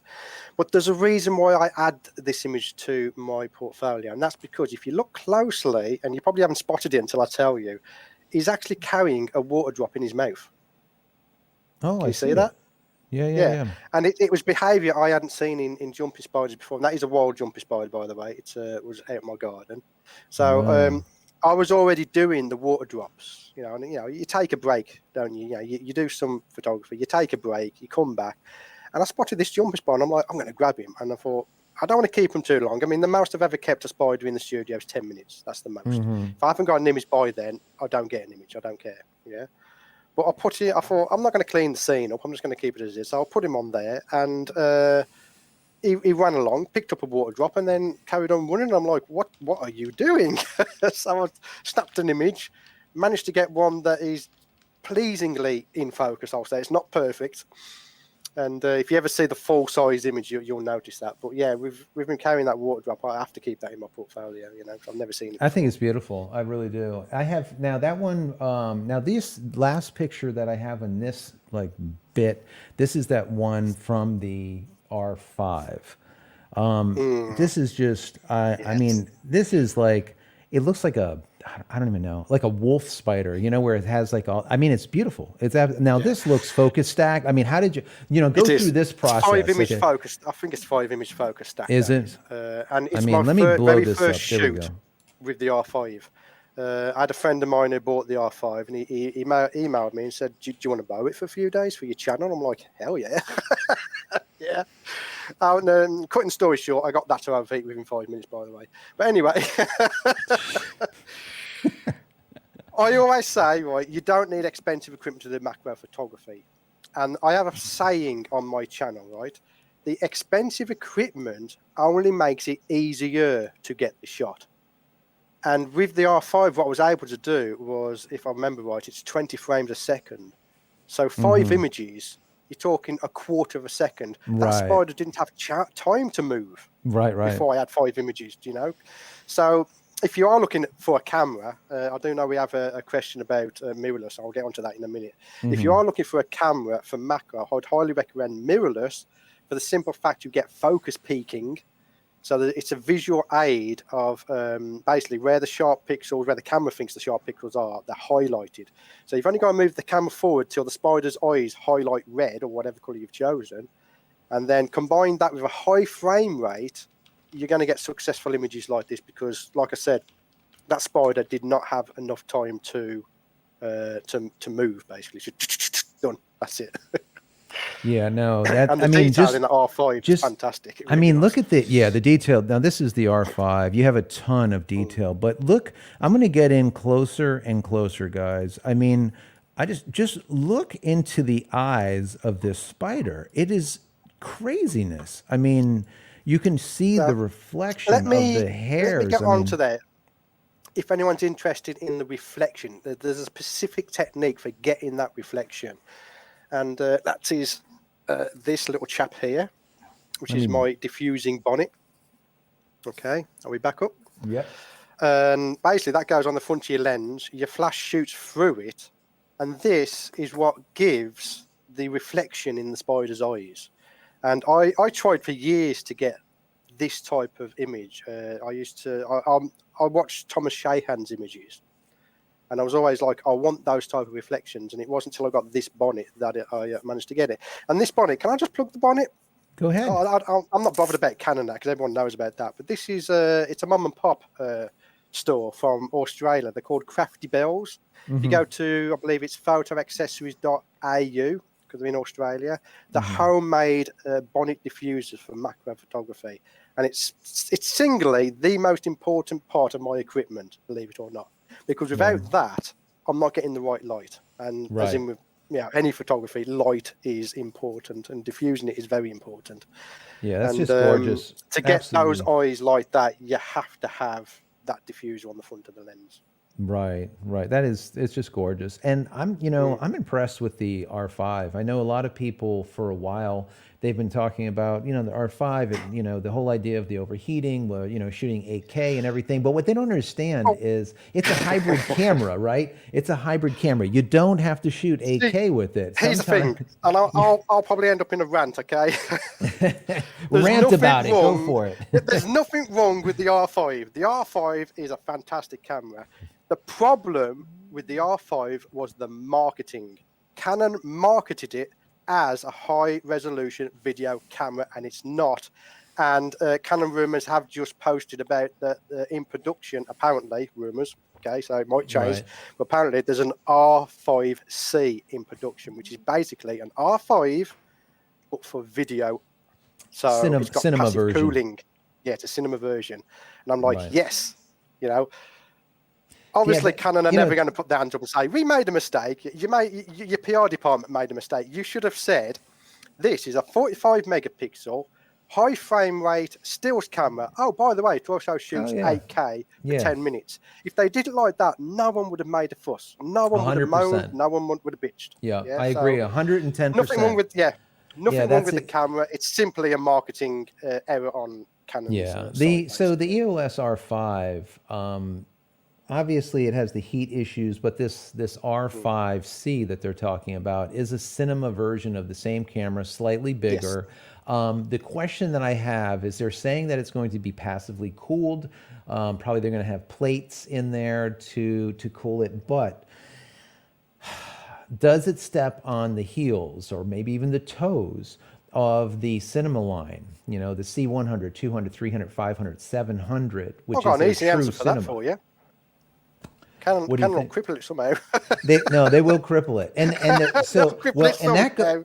But there's a reason why I add this image to my portfolio. And that's because if you look closely, and you probably haven't spotted it until I tell you, he's actually carrying a water drop in his mouth. Oh, Can I you see it. that? Yeah. And it was behaviour I hadn't seen in jumping spiders before. And that is a wild jumping spider, by the way. It was out in my garden. So Wow. I was already doing the water drops, and you take a break, don't you? You do some photography, you take a break, you come back, and I spotted this jumping spider, and I'm like, I'm going to grab him. And I thought, I don't want to keep him too long. I mean, the most I've ever kept a spider in the studio is 10 minutes. That's the most. If I haven't got an image by then, I don't get an image. I don't care. Yeah. But I thought, I'm not going to clean the scene up. I'm just going to keep it as is. So I'll put him on there, and he ran along, picked up a water drop, and then carried on running. I'm like, what are you doing? So I snapped an image, managed to get one that is pleasingly in focus, I'll say. It's not perfect. And if you ever see the full size image, you'll notice that. But yeah, we've been carrying that water drop. I have to keep that in my portfolio, I've never seen it before. I think it's beautiful. I really do. I have now that one. Now this last picture that I have in this bit. This is that one from the R5. This is just. I mean, this is like. It looks like I don't even know, like a wolf spider, where it has like all. I mean, it's beautiful. This looks focus stacked. I mean, how did you go through this process? It's 5 image focused. I think it's 5 image focus stacked. Is it? And it's let me blow very this first up. There we shoot go. with the R5. I had a friend of mine who bought the R5, and he emailed me and said, do you want to borrow it for a few days for your channel? I'm like, hell yeah. Yeah. And cutting story short, I got that to our feet within 5 minutes, by the way. But anyway, I always say, right, you don't need expensive equipment to do macro photography. And I have a saying on my channel, right? The expensive equipment only makes it easier to get the shot. And with the R5, what I was able to do was, if I remember right, it's 20 frames a second. So 5 images, you're talking a quarter of a second. That Right. spider didn't have time to move. Right. Before I had 5 images, So if you are looking for a camera, I do know we have a question about mirrorless. I'll get onto that in a minute. If you are looking for a camera for macro, I'd highly recommend mirrorless for the simple fact you get focus peaking. So that it's a visual aid of basically where the sharp pixels, where the camera thinks the sharp pixels are, they're highlighted. So you've only got to move the camera forward till the spider's eyes highlight red or whatever color you've chosen. And then combine that with a high frame rate, you're going to get successful images like this because, like I said, that spider did not have enough time to move, basically. Done. That's it. Yeah, no, that, And I the mean, detail in the R5 is just, fantastic. It I really mean, was. look at the detail. Now, this is the R5. You have a ton of Mm. detail, but look, I'm going to get in closer and closer, guys. I mean, just look into the eyes of this spider. It is craziness. I mean, you can see Now, the let reflection of me the let me hairs. get I on to mean, that. If anyone's interested in the reflection, there's a specific technique for getting that reflection, and that is this little chap here, which let is me, my diffusing bonnet. Okay, are we back up? yep. And basically, that goes on the front of your lens. Your flash shoots through it, and this is what gives the reflection in the spider's eyes. And I tried for years to get this type of image. I watched Thomas Shahan's images, and I was always like, I want those type of reflections. And it wasn't until I got this bonnet that I managed to get it. And this bonnet, can I just plug the bonnet? Go ahead. I'm not bothered about Canon now because everyone knows about that. But this is it's a mum and pop store from Australia. They're called Crafty Bells. If you go to, I believe it's photoaccessories.au because they're in Australia. The homemade bonnet diffusers for macro photography, and it's singly the most important part of my equipment, believe it or not, because Wow. without that, I'm not getting the right light. And as Right. in with any photography, light is important, and diffusing it is very important. Yeah, that's And just gorgeous. to get those Absolutely. eyes like that, you have to have that diffuser on the front of the lens. Right, right. It's just gorgeous. And Mm. I'm impressed with the R5. I know a lot of people for a while, they've been talking about, the R5, and, the whole idea of the overheating, where, shooting 8K and everything. But what they don't understand Oh, is it's a hybrid camera, right? It's a hybrid camera. You don't have to shoot see, 8K with it. here's the thing, Sometimes and I'll probably end up in a rant. Okay, there's rant nothing about it. Go wrong. for it. There's nothing wrong with the R5. The R5 is a fantastic camera. The problem with the R5 was the marketing. Canon marketed it as a high resolution video camera, and it's not. And Canon rumors have just posted about that in production, apparently, rumors. Okay, so it might change, Right. but apparently there's an R5C in production, which is basically an R5 but for video. So it's got Cinema passive version. cooling. Yeah, it's a cinema version. And I'm like, Right. yes, you know, Yeah, obviously that, Canon are never going to put their hands up and say, we made a mistake. Your PR department made a mistake. You should have said, this is a 45 megapixel, high frame rate, stills camera. Oh, by the way, it also shoots yeah. 8K for Yeah. 10 minutes. If they did it like that, no one would have made a fuss. No one would have moaned. 100%. No one would have bitched. Yeah, Yeah, I agree so110%. nothing wrong with, Yeah, nothing wrong that's with the it. camera. It's simply a marketing error on Canon's Yeah. side, The basically. EOS R5, obviously it has the heat issues, but this Mm. R5C that they're talking about is a cinema version of the same camera, slightly Yes. bigger. The question that I have is they're saying that it's going to be passively cooled. Probably they're going to have plates in there to cool it, but does it step on the heels or maybe even the toes of the cinema line? The C100, 200, 300, 500, 700, I've which got is an their easy true answer for that cinema. for you. Canon, What do you Canon will think? cripple it somehow. They will cripple it, They'll cripple it somehow.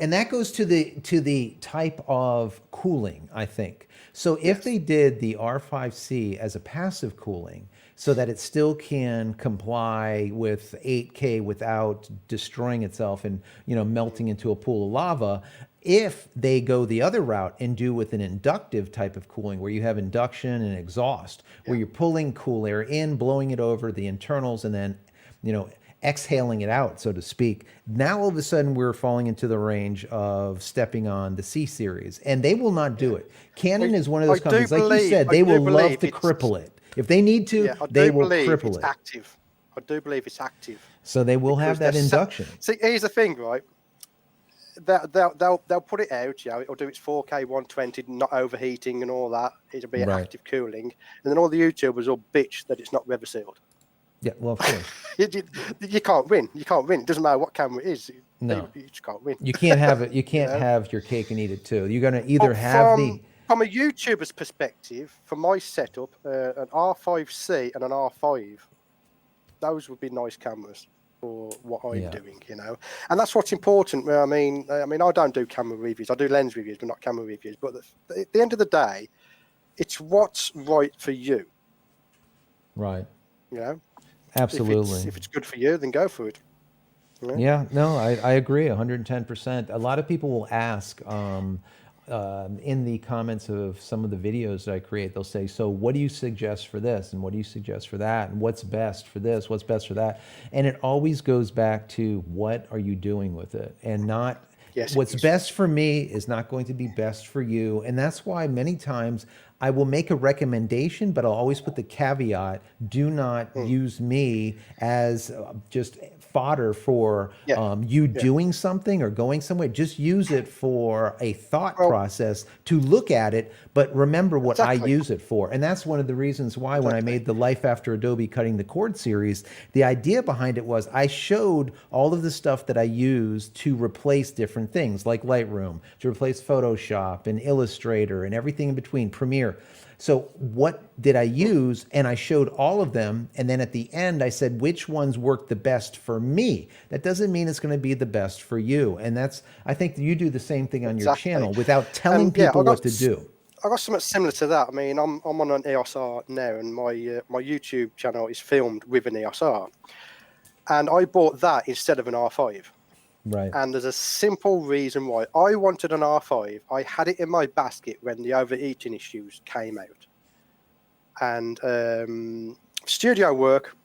and that goes to the type of cooling, I think. So if Yes. they did the R5C as a passive cooling, so that it still can comply with 8K without destroying itself and melting into a pool of lava, if they go the other route and do with an inductive type of cooling where you have induction and exhaust, where Yeah. you're pulling cool air in, blowing it over the internals, and then you know exhaling it out, so to speak. Now all of a sudden we're falling into the range of stepping on the C series, and they will not do it. Canon is one of those companies, like you said, I they do will love believe to it's, cripple it. If they need to, yeah, I they do will believe it's cripple it. active. I do believe it's active So they will have because they're that induction. see, here's the thing, right? They'll put it out, it'll do its 4K 120, not overheating and all that. It'll be Right. active cooling, and then all the YouTubers will bitch that it's not rever sealed. Yeah, well, of course. You can't win. You can't win. It doesn't matter what camera it is. No. You just can't win. You can't have it. You You can't know? have your cake and eat it too. You're gonna either But have the from a YouTuber's perspective, from my setup, an R5C and an R5, those would be nice cameras. for what I'm Yeah. doing, and that's what's important. I mean, I don't do camera reviews. I do lens reviews, but not camera reviews. But at the end of the day, it's what's right for you. Right. You know, Absolutely. if it's good for you, then go for it. Yeah, no, I agree 110%. A lot of people will ask in the comments of some of the videos that I create, they'll say, so what do you suggest for this? And what do you suggest for that? And what's best for this? What's best for that? And it always goes back to what are you doing with it? And not Yes, it what's is. best for me is not going to be best for you. And that's why many times I will make a recommendation, but I'll always put the caveat, do not use me as just fodder for Yeah, you yeah. doing something or going somewhere. Just use it for a thought Well, process to look at it, but remember what I exactly, use it for. And that's one of the reasons why when I exactly. made the Life After Adobe Cutting the Cord series, the idea behind it was I showed all of the stuff that I use to replace different things like Lightroom, to replace Photoshop and Illustrator and everything in between, Premiere. So what did I use? And I showed all of them. And then at the end, I said, which ones work the best for me? That doesn't mean it's going to be the best for you. And that's, I think you do the same thing on your Exactly. channel without telling And yeah, people what to do. I got something similar to that. I mean, I'm on an EOS R now, and my YouTube channel is filmed with an EOS R, and I bought that instead of an R5. Right. And there's a simple reason why. I wanted an R5. I had it in my basket when the overheating issues came out. And studio work,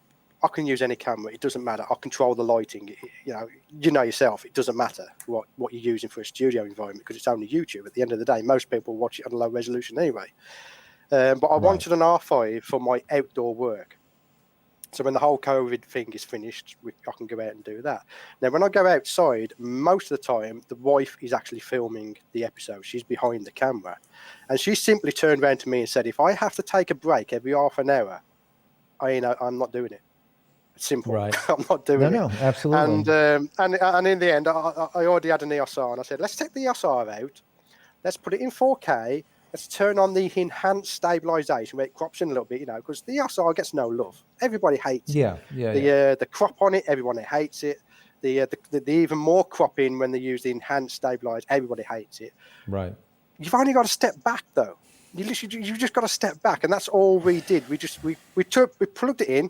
I can use any camera. It doesn't matter. I control the lighting. You know yourself. It doesn't matter what you're using for a studio environment because it's only YouTube. At the end of the day, most people watch it on low resolution anyway. But I Right. wanted an R5 for my outdoor work. So when the whole COVID thing is finished, I can go out and do that. Now, when I go outside, most of the time, the wife is actually filming the episode. She's behind the camera. And she simply turned around to me and said, if I have to take a break every half an hour, I'm not doing it. It's simple. Right. I'm not doing No, it. absolutely. And in the end, I already had an EOS R, and I said, let's take the EOS R out. Let's put it in 4K. Let's turn on the enhanced stabilization where it crops in a little bit, because the EOS R gets no love. Everybody hates it. The crop on it, everybody hates it. The even more cropping when they use the enhanced stabilize, everybody hates it. Right. You've only got to step back though. You've just got to step back, and that's all we did. We plugged it in,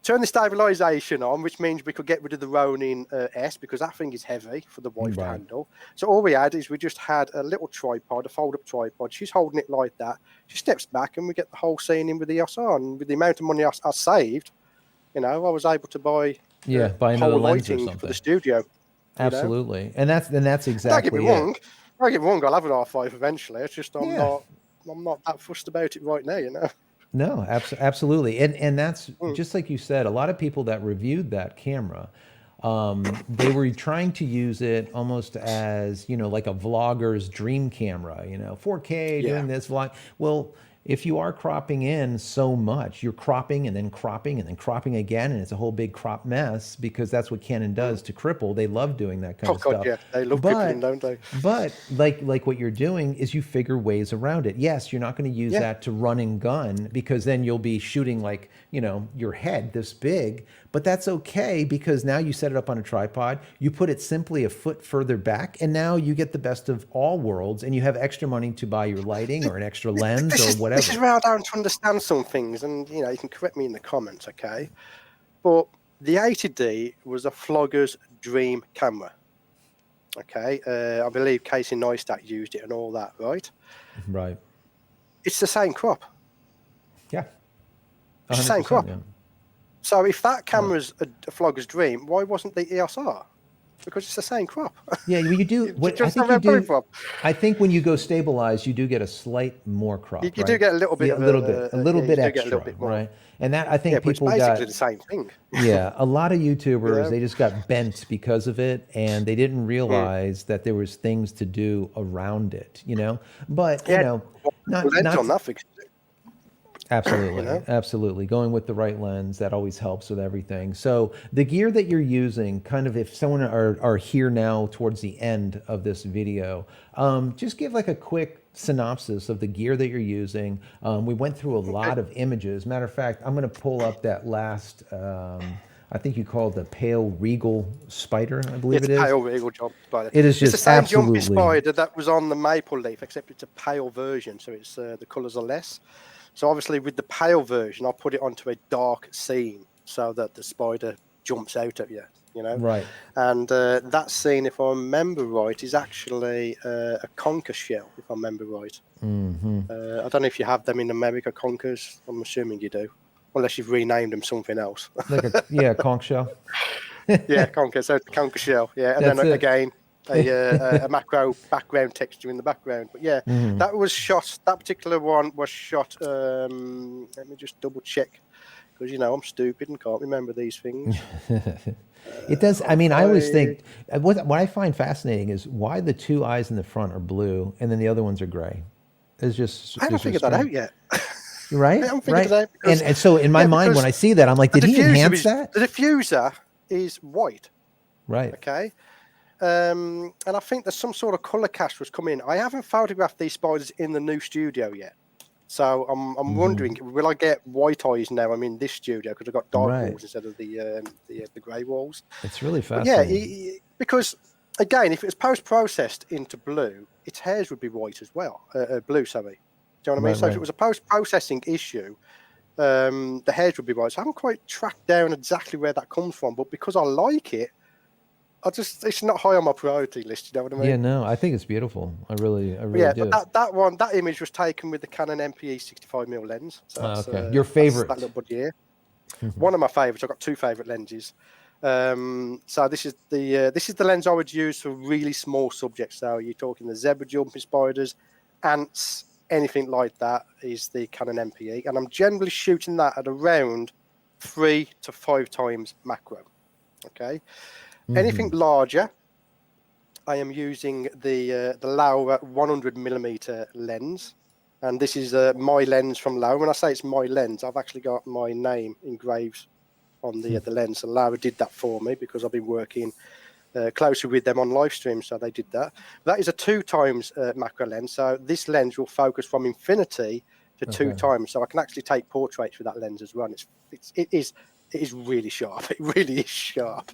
turned the stabilization on, which means we could get rid of the Ronin S because that thing is heavy for the wife to handle. So all we had is we just had a little tripod, a fold-up tripod. She's holding it like that. She steps back, and we get the whole scene in with the EOS R. And with the amount of money I saved, I was able to buy buy another whole lens or lighting something. for the studio. Absolutely. And that's exactly Don't get me it. wrong. Don't get me wrong. I'll have an R5 eventually. It's just I'm Yeah. not that fussed about it right now. No, absolutely. And that's just like you said, a lot of people that reviewed that camera, they were trying to use it almost as, like a vlogger's dream camera, 4K, Yeah. doing this vlog. Well, if you are cropping in so much, you're cropping and then cropping and then cropping again, and it's a whole big crop mess because that's what Canon does to cripple. They love doing that kind Oh of God, stuff. yeah, they love crippling, don't they? But like what you're doing is you figure ways around it. Yes, you're not going to use Yeah. that to run and gun because then you'll be shooting like, your head this big, but that's okay because now you set it up on a tripod, you put it simply a foot further back, and now you get the best of all worlds and you have extra money to buy your lighting or an extra lens or whatever. This is where I don't understand some things, and you can correct me in the comments, okay? But the 80D was a vlogger's dream camera, okay? I believe Casey Neistat used it and all that, right? Right. It's the same crop. Yeah. It's the same 100%, crop. yeah. So if that camera's a vlogger's dream, why wasn't the EOS R? Because it's the same crop. Yeah, well, you do. What I Just think where you I'm coming do. from. I think when you go stabilize, you do get a slight more crop. You right? do get a little bit Yeah, of a little bit you do extra, get a little bit more. right? And that I think Yeah, but it's people basically got. the same thing. Yeah, a lot of YouTubers Yeah. they just got bent because of it, and they didn't realize that there was things to do around it. But Yeah, not lens not on that fix. Absolutely, know? absolutely. Going with the right lens, that always helps with everything. So the gear that you're using, kind of if someone are here now towards the end of this video, just give like a quick synopsis of the gear that you're using. We went through a lot of images. Matter of fact, I'm going to pull up that last, I I think you call it the pale regal spider, I believe It's it is. pale regal spider. It is It's the just same jumpy absolutely. spider that was on the maple leaf, except it's a pale version, so it's the colours are less. So obviously with the pale version, I'll put it onto a dark scene so that the spider jumps out at you, you know. Right. And that scene, if I remember right, is actually a conker shell, if I remember right. I don't know if you have them in America, conkers. I'm assuming you do, unless you've renamed them something else. Like conch shell. Yeah, conker. So conker shell. Yeah, and That's then it. again a macro background texture in the background. But yeah, that was shot. That particular one was shot. Let me just double check because I'm stupid and can't remember these things. It does. I mean, I always think what I find fascinating is why the two eyes in the front are blue and then the other ones are gray. It's just I haven't figured that out yet. You're right. I haven't figured it out. Because, and so in my mind, when I see that, I'm like, did he enhance that? The diffuser is white. Right. Okay. And I think there's some sort of color cast was coming in. I haven't photographed these spiders in the new studio yet. So I'm wondering, will I get white eyes now? I'm in this studio because I've got dark walls instead of the grey walls. It's really fascinating. Yeah, because again, if it was post-processed into blue, its hairs would be white as well. Blue, sorry. Do you know what I mean? So if it was a post-processing issue, the hairs would be white. So I haven't quite tracked down exactly where that comes from, but because I like it, it's not high on my priority list. You know what I mean? Yeah, no, I think it's beautiful. I really do. But that image was taken with the Canon MPE 65mm lens. So that's, your favorite? That little buddy here. One of my favorites. I've got two favorite lenses. So this is the lens I would use for really small subjects. So you're talking the zebra jumping spiders, ants, anything like that is the Canon MPE, and I'm generally shooting that at around 3 to 5 times macro. Okay. Anything larger, I am using the Laura 100mm lens, and this is my lens from Laura. When I say it's my lens, I've actually got my name engraved on the lens. So Laura did that for me because I've been working closely with them on live stream, so they did that. That is a 2 times macro lens, so this lens will focus from infinity to 2 times, so I can actually take portraits with that lens as well. It is really sharp. It really is sharp.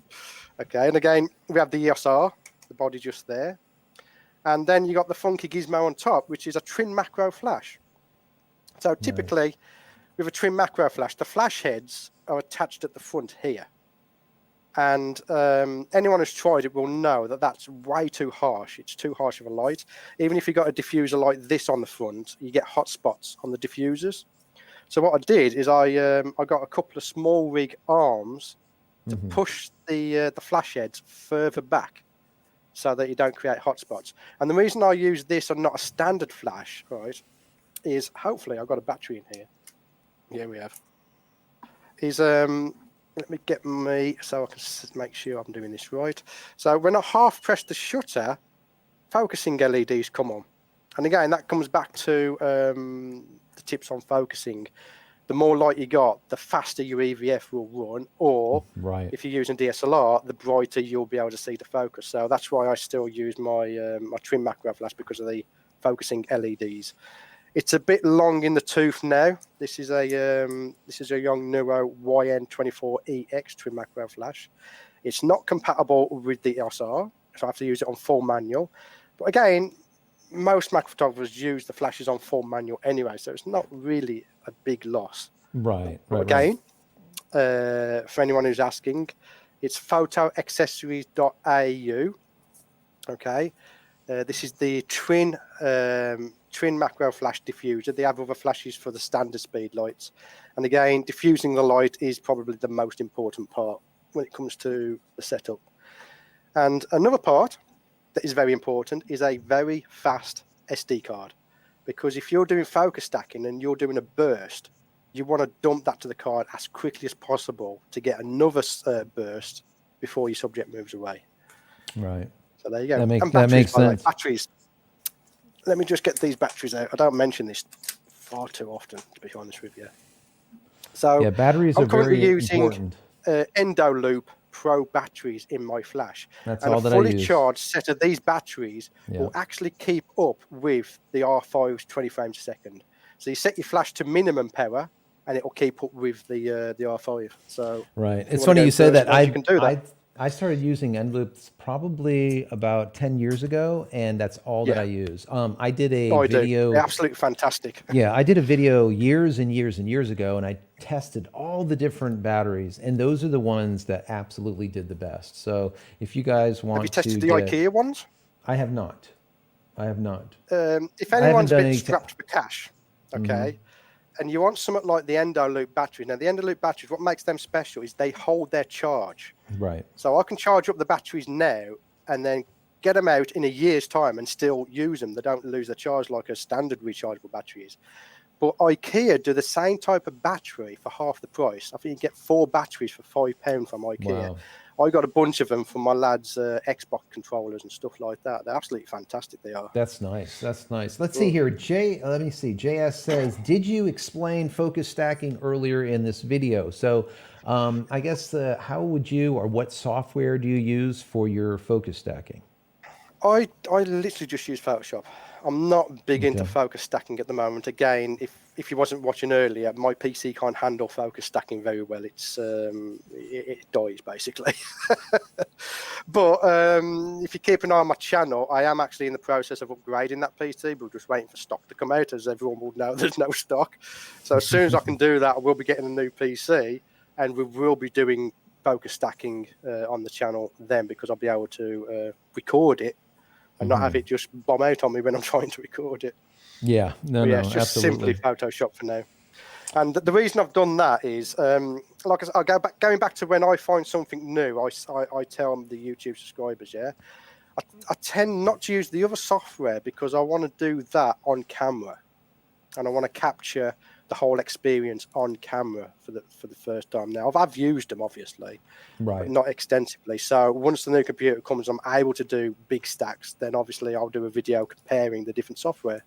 Okay, and again, we have the EOS R, the body just there. And then you got the funky gizmo on top, which is a twin macro flash. So typically, with a twin macro flash, the flash heads are attached at the front here. And anyone who's tried it will know that that's way too harsh. It's too harsh of a light. Even if you got a diffuser like this on the front, you get hot spots on the diffusers. So what I did is I got a couple of small rig arms to push the flash heads further back so that you don't create hotspots. And the reason I use this and not a standard flash, right, is hopefully I've got a battery in here. Yeah, we have. Is let me get me so I can make sure I'm doing this right. So when I half press the shutter, focusing LEDs come on. And again, that comes back to the tips on focusing. The more light you got, the faster your EVF will run, or if you're using DSLR, the brighter you'll be able to see the focus. So that's why I still use my my trim macro flash, because of the focusing LEDs. It's a bit long in the tooth now. This is a young Neuro YN24EX trim macro flash. It's not compatible with the EOS R, so I have to use it on full manual. But again, most macro photographers use the flashes on full manual anyway, so it's not really a big loss. Right. Again, for anyone who's asking, it's photoaccessories.au. Okay, this is the twin macro flash diffuser. They have other flashes for the standard speed lights, and again, diffusing the light is probably the most important part when it comes to the setup. And another part that is very important is a very fast SD card, because if you're doing focus stacking and you're doing a burst, you want to dump that to the card as quickly as possible to get another burst before your subject moves away. Right. So there you go. That makes sense. Batteries. Let me just get these batteries out. I don't mention this far too often, to be honest with you. So yeah, batteries are very important. Endo Loop Pro batteries in my flash. That's and all a that fully I use. charged set of these batteries will actually keep up with the R5's 20 frames a second. So you set your flash to minimum power and it will keep up with the R5. So Right. if you It's want to funny go you say first that. ones, you can do that. I started using end loops probably about 10 years ago, and that's all that Yeah, I use. I did a I do. They're video. absolutely fantastic. Yeah, I did a video years and years and years ago, and I tested all the different batteries, and those are the ones that absolutely did the best. So if you guys Have you want to tested the get, IKEA ones? I have not. I have not. If I haven't anyone's a done bit any. strapped for cash, okay, and you want something like the endo loop batteries. Now, the endo loop batteries, what makes them special is they hold their charge. Right. So I can charge up the batteries now and then get them out in a year's time and still use them. They don't lose their charge like a standard rechargeable battery is. But IKEA do the same type of battery for half the price. I think you get 4 batteries for £5 from IKEA. Wow. I got a bunch of them for my lads' Xbox controllers and stuff like that. They're absolutely fantastic. They are. That's nice. That's nice. Let's see here. Let me see. JS says, did you explain focus stacking earlier in this video? So I guess how would you, or what software do you use for your focus stacking? I literally just use Photoshop. I'm not big into Okay. focus stacking at the moment. Again, if you wasn't watching earlier, my PC can't handle focus stacking very well. It dies basically. But if you keep an eye on my channel, I am actually in the process of upgrading that PC. We're just waiting for stock to come out, as everyone will know. There's no stock. So as soon as I can do that, I will be getting a new PC, and we will be doing focus stacking on the channel then, because I'll be able to record it and not have it just bomb out on me when I'm trying to record it. Yeah. No, But yeah, no, it's just simply absolutely. Photoshop for now. And the reason I've done that is, like I said, going back to when I find something new, I tell the YouTube subscribers, yeah, I tend not to use the other software because I want to do that on camera, and I want to capture the whole experience on camera for the first time. Now I've used them obviously, but Right. not extensively. So once the new computer comes, I'm able to do big stacks. Then obviously I'll do a video comparing the different software.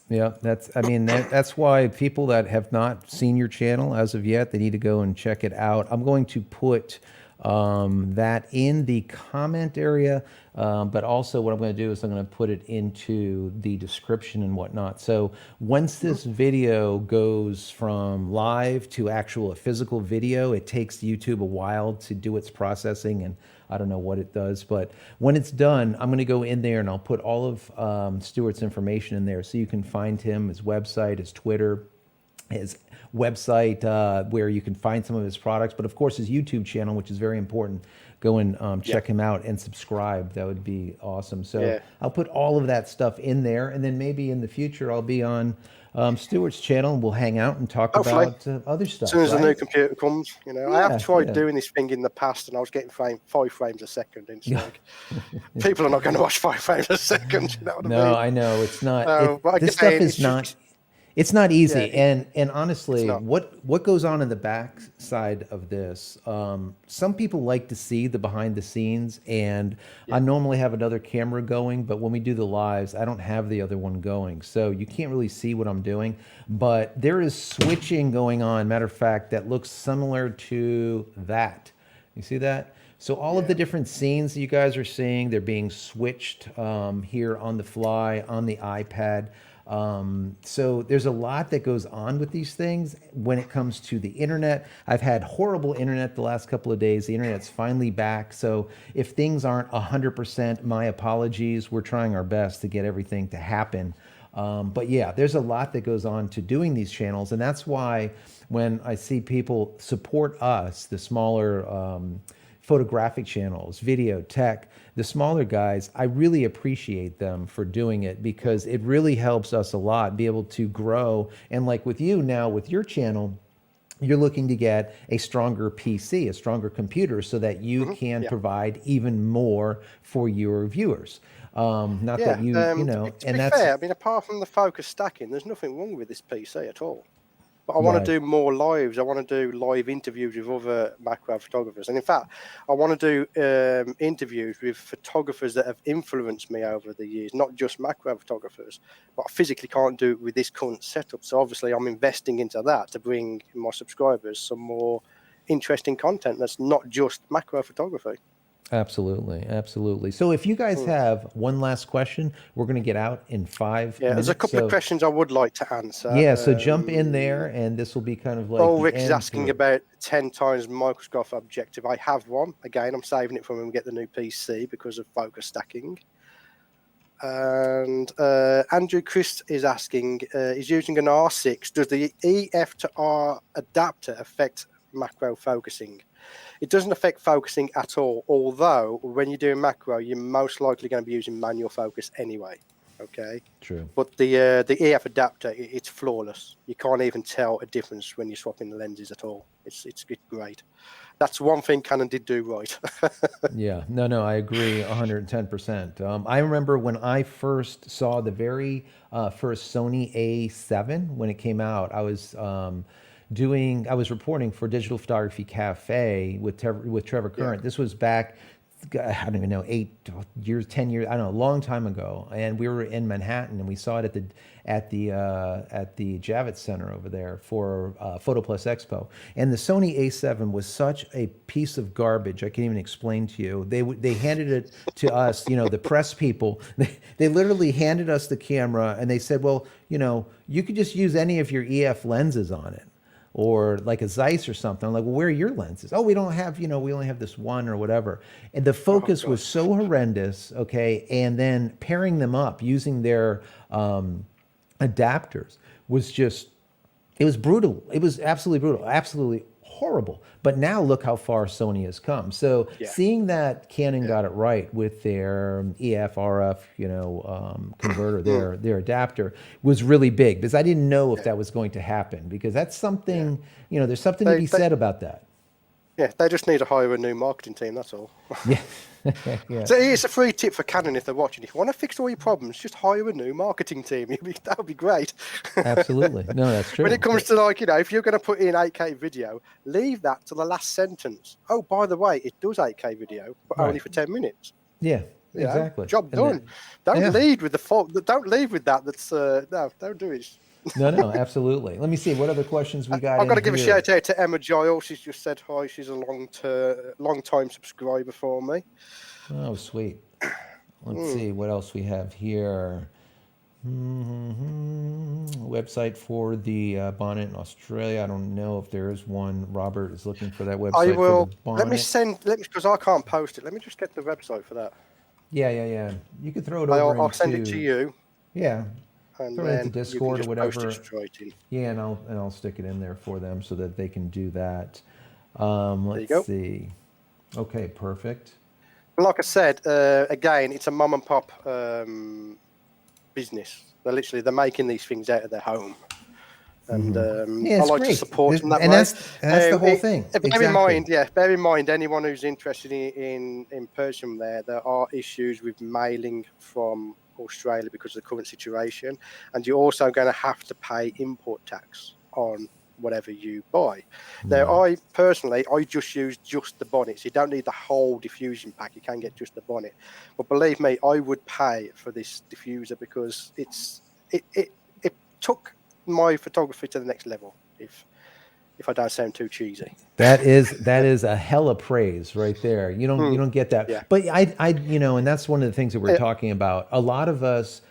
Yeah, I mean, that's why people that have not seen your channel as of yet, they need to go and check it out. I'm going to put that in the comment area, but also what I'm going to do is I'm going to put it into the description and whatnot. So once this video goes from live to a physical video, it takes YouTube a while to do its processing, and I don't know what it does, but when it's done, I'm going to go in there and I'll put all of Stewart's information in there, so you can find him, his website, his Twitter, his website, where you can find some of his products, but of course his YouTube channel, which is very important. Go and check him out and subscribe. That would be awesome. So I'll put all of that stuff in there, and then maybe in the future I'll be on Stewart's channel and we'll hang out and talk Hopefully. about other stuff. As soon as right? the new computer comes, I have Yeah, tried yeah. doing this thing in the past, and I was getting 5 frames a second. And it's like, people are not going to watch 5 frames a second. You know what I No, mean? I know it's not. But This stuff again, is not. It's not easy, and it's honestly, not. what goes on in the back side of this? Some people like to see the behind the scenes, and I normally have another camera going, but when we do the lives, I don't have the other one going, so you can't really see what I'm doing. But there is switching going on. Matter of fact, that looks similar to that. You see that? So all of the different scenes that you guys are seeing, they're being switched here on the fly on the iPad. So there's a lot that goes on with these things when it comes to the internet. I've had horrible internet the last couple of days. The internet's finally back. So if things aren't 100%, my apologies. We're trying our best to get everything to happen. But yeah, there's a lot that goes on to doing these channels. And that's why when I see people support us, the smaller photographic channels, video, tech, the smaller guys, I really appreciate them for doing it, because it really helps us a lot be able to grow. And like with you now, with your channel, you're looking to get a stronger PC, a stronger computer, so that you can provide even more for your viewers. Not that you know, To and be that's fair, I mean, apart from the focus stacking, there's nothing wrong with this PC at all. But I want right. to do more lives. I want to do live interviews with other macro photographers. And in fact, I want to do interviews with photographers that have influenced me over the years, not just macro photographers, but I physically can't do it with this current setup. So obviously I'm investing into that to bring my subscribers some more interesting content that's not just macro photography. Absolutely, absolutely. So if you guys have one last question, we're going to get out in five Yeah, there's a minutes. couple of So questions I would like to answer. yeah, so jump in there, and this will be kind of like Oh, the Rick is end asking to it. about 10 times microscope objective. I have one. Again, I'm saving it for when we get the new PC because of focus stacking. And Andrew Chris is asking, is using an R6, does the EF to R adapter affect macro focusing? It doesn't affect focusing at all, although when you're doing macro, you're most likely going to be using manual focus anyway. Okay. True. But the EF adapter, it's flawless. You can't even tell a difference when you're swapping the lenses at all. It's great. That's one thing Canon did do right. Yeah, no, no, I agree 110%. I remember when I first saw the very first Sony A7 when it came out, I was reporting for Digital Photography Cafe with Trevor Yeah. Current. This was back, I don't even know, 8 years, 10 years, I don't know, a long time ago. And we were in Manhattan, and we saw it at the Javits Center over there for Photo Plus Expo. And the Sony A7 was such a piece of garbage. I can't even explain to you. They handed it to us, the press people. They literally handed us the camera, and they said, well, you could just use any of your EF lenses on it, or like a Zeiss or something. I'm like, well, where are your lenses? Oh, we don't have, we only have this one or whatever. And the Oh focus God. was so horrendous, okay? And then pairing them up using their adapters was just, it was brutal. It was absolutely brutal, absolutely horrible. But now look how far Sony has come. So Yeah. seeing that Canon Yeah. got it right with their EF RF, converter, their adapter was really big, because I didn't know if that was going to happen, because that's something, there's something to They, be they, said about that. yeah, they just need to hire a new marketing team. That's all. Yeah. Yeah. So it's a free tip for Canon if they're watching. If you want to fix all your problems, just hire a new marketing team. That would be great. Absolutely. No, that's When true. it comes to if you're going to put in 8K video, leave that to the last sentence. Oh, by the way, it does 8K video, but only Right. for 10 minutes. Yeah, exactly. Job And done. Don't yeah. lead with the fault. Don't lead with that. That's no, don't do it. No, no, absolutely. Let me see what other questions we got I've got in to give a here. shout out to Emma Giles. She's just said hi. She's a long time subscriber for me. Oh, sweet. Let's see what else we have here. Website for the bonnet in Australia. I don't know if there is one. Robert is looking for that I website for will. the bonnet. Let me because I can't post it. Let me just get the website for that. Yeah, yeah, yeah. You could throw it over I'll send it to into, you, yeah, and throw it into then you can Discord or just post it whatever. straight in. Yeah, and I'll stick it in there for them so that they can do that. There you go. Let's see. Okay, perfect. Like I said, again, it's a mom and pop business. They're making these things out of their home, and Yeah, I it's like to great. support them that And way. that's the whole thing. Bear in mind, anyone who's interested in purchasing there are issues with mailing from Australia because of the current situation, and you're also going to have to pay import tax on whatever you buy. Now, I personally, just use just the bonnet. So you don't need the whole diffusion pack. You can get just the bonnet. But believe me, I would pay for this diffuser because it took my photography to the next level. If I don't sound too cheesy. That is a hella praise right there. You don't get that. Yeah. But and that's one of the things that we're talking about. A lot of us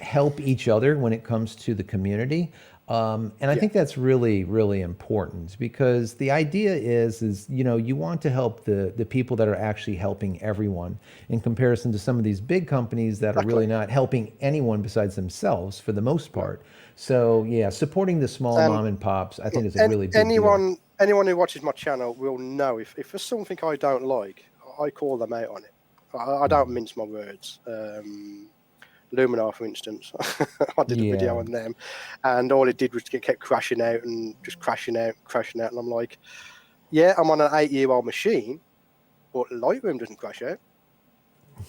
help each other when it comes to the community. And I think that's really, really important, because the idea is you want to help the people that are actually helping everyone, in comparison to some of these big companies that are really not helping anyone besides themselves for the most part. So yeah, supporting the small mom and pops, I think is a really big deal. Anyone who watches my channel will know if there's something I don't like, I call them out on it. I don't mince my words. Luminar, for instance, I did a video on them, and all it did was kept crashing out and just crashing out, and I'm like, yeah, I'm on an 8-year-old machine, but Lightroom doesn't crash out.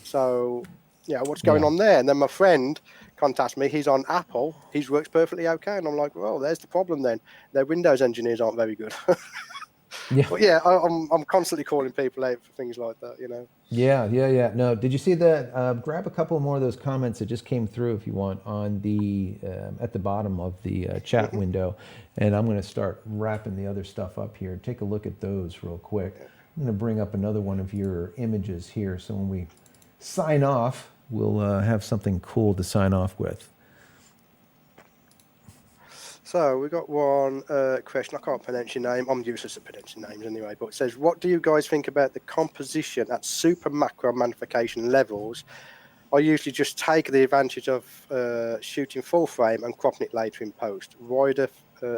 So, what's going on there? And then my friend contacts me. He's on Apple. His works perfectly okay, and I'm like, well, there's the problem then. Their Windows engineers aren't very good. Yeah. But yeah, I'm constantly calling people out for things like that, Yeah. No, did you see that? Grab a couple more of those comments that just came through, if you want, on the at the bottom of the chat window, and I'm going to start wrapping the other stuff up here. Take a look at those real quick. I'm going to bring up another one of your images here. So when we sign off, we'll have something cool to sign off with. So we got one question. I can't pronounce your name. I'm useless at pronouncing names anyway. But it says, what do you guys think about the composition at super macro magnification levels? I usually just take the advantage of shooting full frame and cropping it later in post. Wider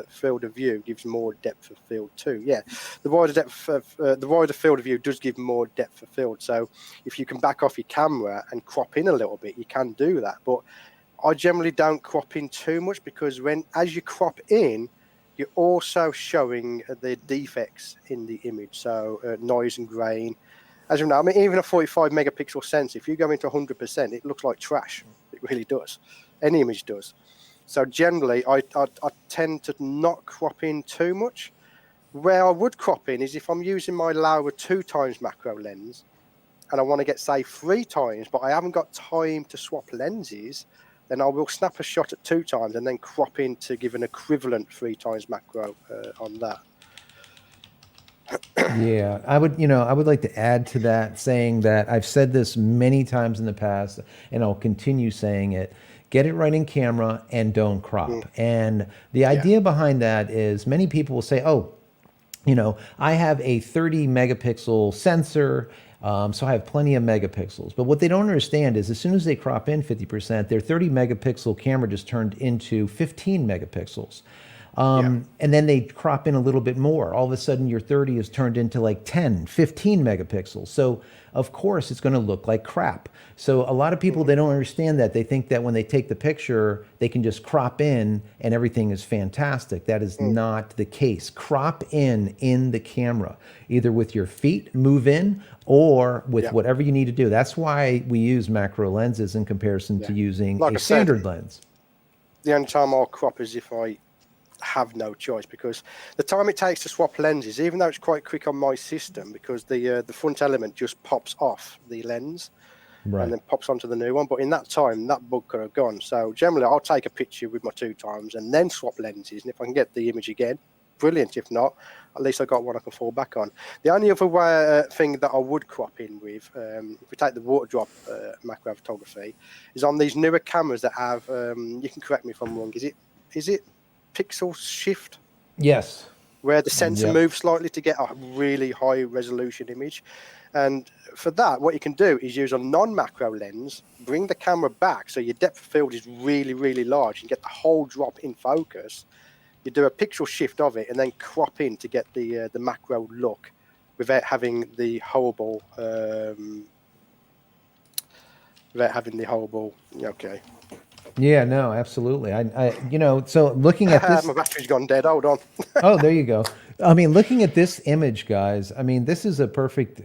field of view gives more depth of field too. Yeah, the wider field of view does give more depth of field. So if you can back off your camera and crop in a little bit, you can do that. But I generally don't crop in too much, because as you crop in, you're also showing the defects in the image. So noise and grain. As you know, I mean, even a 45 megapixel sensor, if you go into 100%, it looks like trash. It really does. Any image does. So generally, I tend to not crop in too much. Where I would crop in is if I'm using my Laowa 2x macro lens and I want to get, say, 3x, but I haven't got time to swap lenses, then I will snap a shot at 2x and then crop in to give an equivalent 3x macro on that. Yeah, I would like to add to that, saying that I've said this many times in the past, and I'll continue saying it. Get it right in camera and don't crop. And the idea behind that is many people will say, oh, I have a 30 megapixel sensor, so I have plenty of megapixels. But what they don't understand is as soon as they crop in 50%, their 30 megapixel camera just turned into 15 megapixels. And then they crop in a little bit more. All of a sudden, your 30 is turned into like 10, 15 megapixels. So, of course, it's going to look like crap. So a lot of people, they don't understand that. They think that when they take the picture, they can just crop in and everything is fantastic. That is not the case. Crop in the camera, either with your feet, move in, or with whatever you need to do. That's why we use macro lenses in comparison to using a standard lens. The only time I'll crop is if I have no choice, because the time it takes to swap lenses, even though it's quite quick on my system, because the front element just pops off the lens and then pops onto the new one, but in that time that bug could have gone. So generally I'll take a picture with my 2x and then swap lenses, and if I can get the image again, brilliant. If not, at least I got one I can fall back on. The only other thing that I would crop in with, if we take the water drop macro photography, is on these newer cameras that have you can correct me if I'm wrong, is it pixel shift? Yes. Where the sensor moves slightly to get a really high resolution image. And for that, what you can do is use a non-macro lens, bring the camera back so your depth of field is really, really large, and get the whole drop in focus. You do a pixel shift of it and then crop in to get the macro look without having the horrible okay. Yeah, no, absolutely. So looking at this, my battery's gone dead. Hold on. oh, there you go. I mean, looking at this image, guys, I mean, this is a perfect,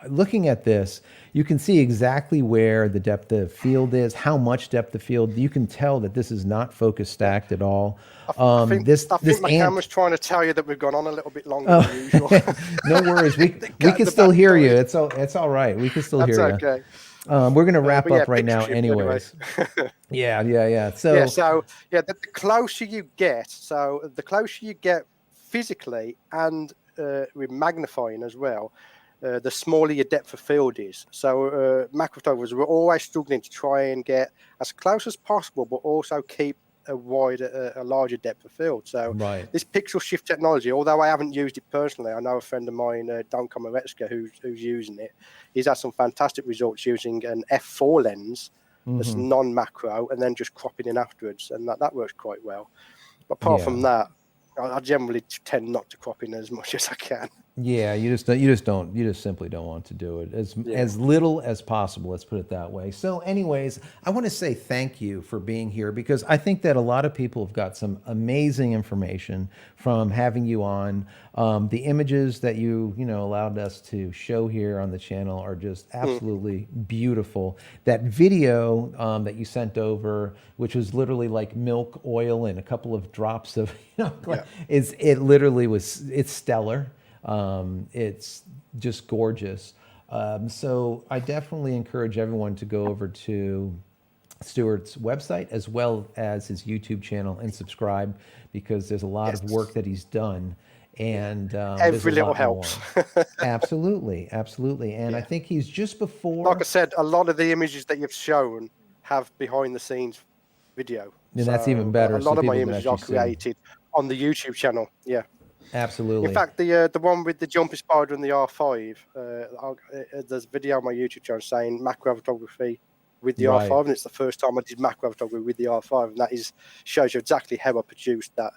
looking at this, you can see exactly where the depth of field is, how much depth of field. You can tell that this is not focus stacked at all. I think my camera's trying to tell you that we've gone on a little bit longer than usual. No worries. We can still hear you. It's all right. We can still hear you. That's okay. We're going to wrap up right now anyways. Yeah. So the closer you get physically and with magnifying as well, the smaller your depth of field is. So macro photographers, we're always struggling to try and get as close as possible, but also keep a larger depth of field. So this pixel shift technology, although I haven't used it personally, I know a friend of mine, Don Komaretska, who's using it. He's had some fantastic results using an f4 lens that's non-macro and then just cropping in afterwards, and that works quite well. But apart from that, I generally tend not to crop in as much as I can. Yeah, you just simply don't want to do it as little as possible. Let's put it that way. So, anyways, I want to say thank you for being here, because I think that a lot of people have got some amazing information from having you on. The images that you allowed us to show here on the channel are just absolutely beautiful. That video that you sent over, which was literally like milk, oil, and a couple of drops of it's stellar. It's just gorgeous. So I definitely encourage everyone to go over to Stewart's website as well as his YouTube channel and subscribe, because there's a lot of work that he's done. And there's a Every little lot helps. more. Absolutely, absolutely. And I Yeah. think he's just Like I before, said, a lot of the images that you've shown have behind the scenes video. and that's even So a better, so lot of my people can images actually are see. created on the YouTube channel. Yeah. In Absolutely. fact, the one with the jumping spider and the R5, there's a video on my YouTube channel saying macro photography with the Right. R5, and it's the first time I did macro photography with the R5, and that is shows you exactly how I produced that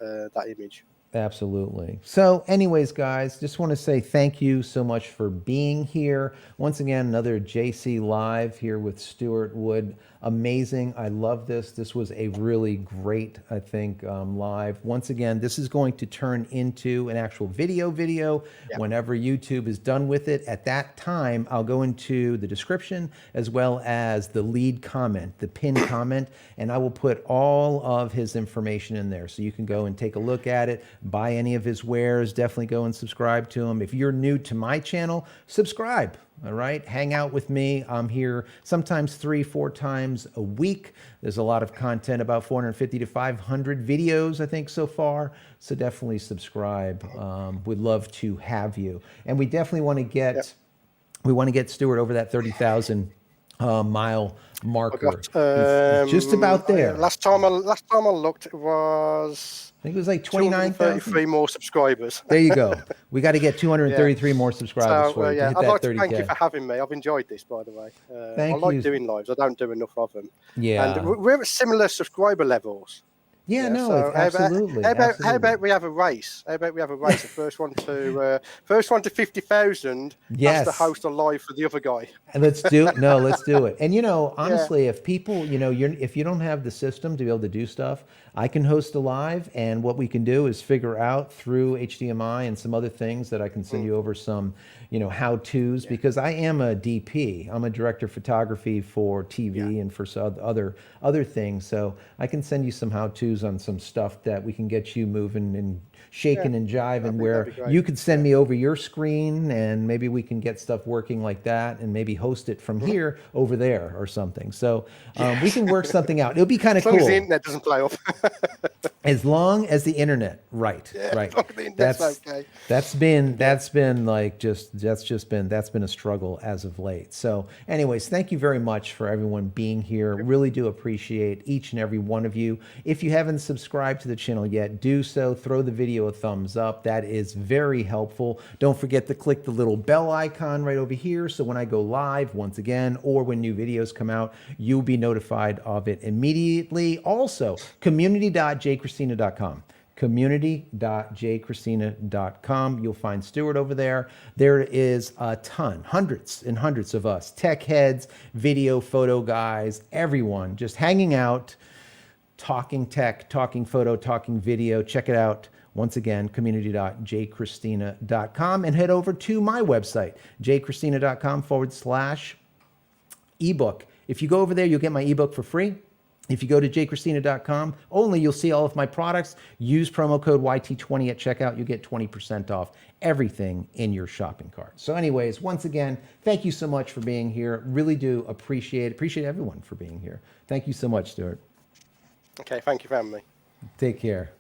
image. Absolutely. So, anyways, guys, just want to say thank you so much for being here. Once again, another JC Live here with Stewart Wood. Amazing. I love this. This was a really great, I think, live. Once again, this is going to turn into an actual video Yeah. whenever YouTube is done with it. At that time, I'll go into the description as well as the lead comment, the pinned comment, and I will put all of his information in there. So you can go and take a look at it, buy any of his wares, definitely go and subscribe to him. If you're new to my channel, subscribe. All right, hang out with me. I'm here sometimes 3-4 times a week. There's a lot of content, about 450 to 500 videos, I think, so far. So definitely subscribe. We'd love to have you, and we definitely want to get Stuart over that 30,000 mile I marker. got He's just about there. last time I looked, it was I think it was like 29,000. 233 more subscribers. There you go. We got to get 233 more subscribers for you to yeah, hit I'd that like to 30K. thank you for having me. I've enjoyed this, by the way. I Thank like you. doing lives. I don't do enough of them. Yeah. And we're at similar subscriber levels. Yeah, no, so it's absolutely. how about we have a race? How about we have a race? The first one to 50,000 Yes. has to host a live for the other guy. And let's do it. No, let's do it. And honestly, if people, if you don't have the system to be able to do stuff, I can host a live, and what we can do is figure out through HDMI and some other things that I can send you over some, how-tos, because I am a DP. I'm a director of photography for TV and for other things. So I can send you some how-tos on some stuff that we can get you moving and shaking and jiving, where that'd be great. you could send me over your screen, and maybe we can get stuff working like that, and maybe host it from here over there or something. So we can work something out. It'll be kind of cool. As long as the internet doesn't play off. As long as the internet, right. That's okay. That's been a struggle as of late. So anyways, thank you very much for everyone being here. Really do appreciate each and every one of you. If you haven't subscribed to the channel yet, do so. Throw the video a thumbs up. That is very helpful. Don't forget to click the little bell icon right over here, so when I go live once again, or when new videos come out, you'll be notified of it immediately. Also, community.JCristina.com. community.JCristina.com. You'll find Stewart over there. There is a ton, hundreds and hundreds of us, tech heads, video, photo guys, everyone just hanging out, talking tech, talking photo, talking video. Check it out. Once again, community.JCristina.com, and head over to my website, jcristina.com/ebook. If you go over there, you'll get my ebook for free. If you go to jcristina.com, only you'll see all of my products. Use promo code YT20 at checkout. You get 20% off everything in your shopping cart. So anyways, once again, thank you so much for being here. Really do appreciate everyone for being here. Thank you so much, Stuart. Okay, thank you for having me. Take care.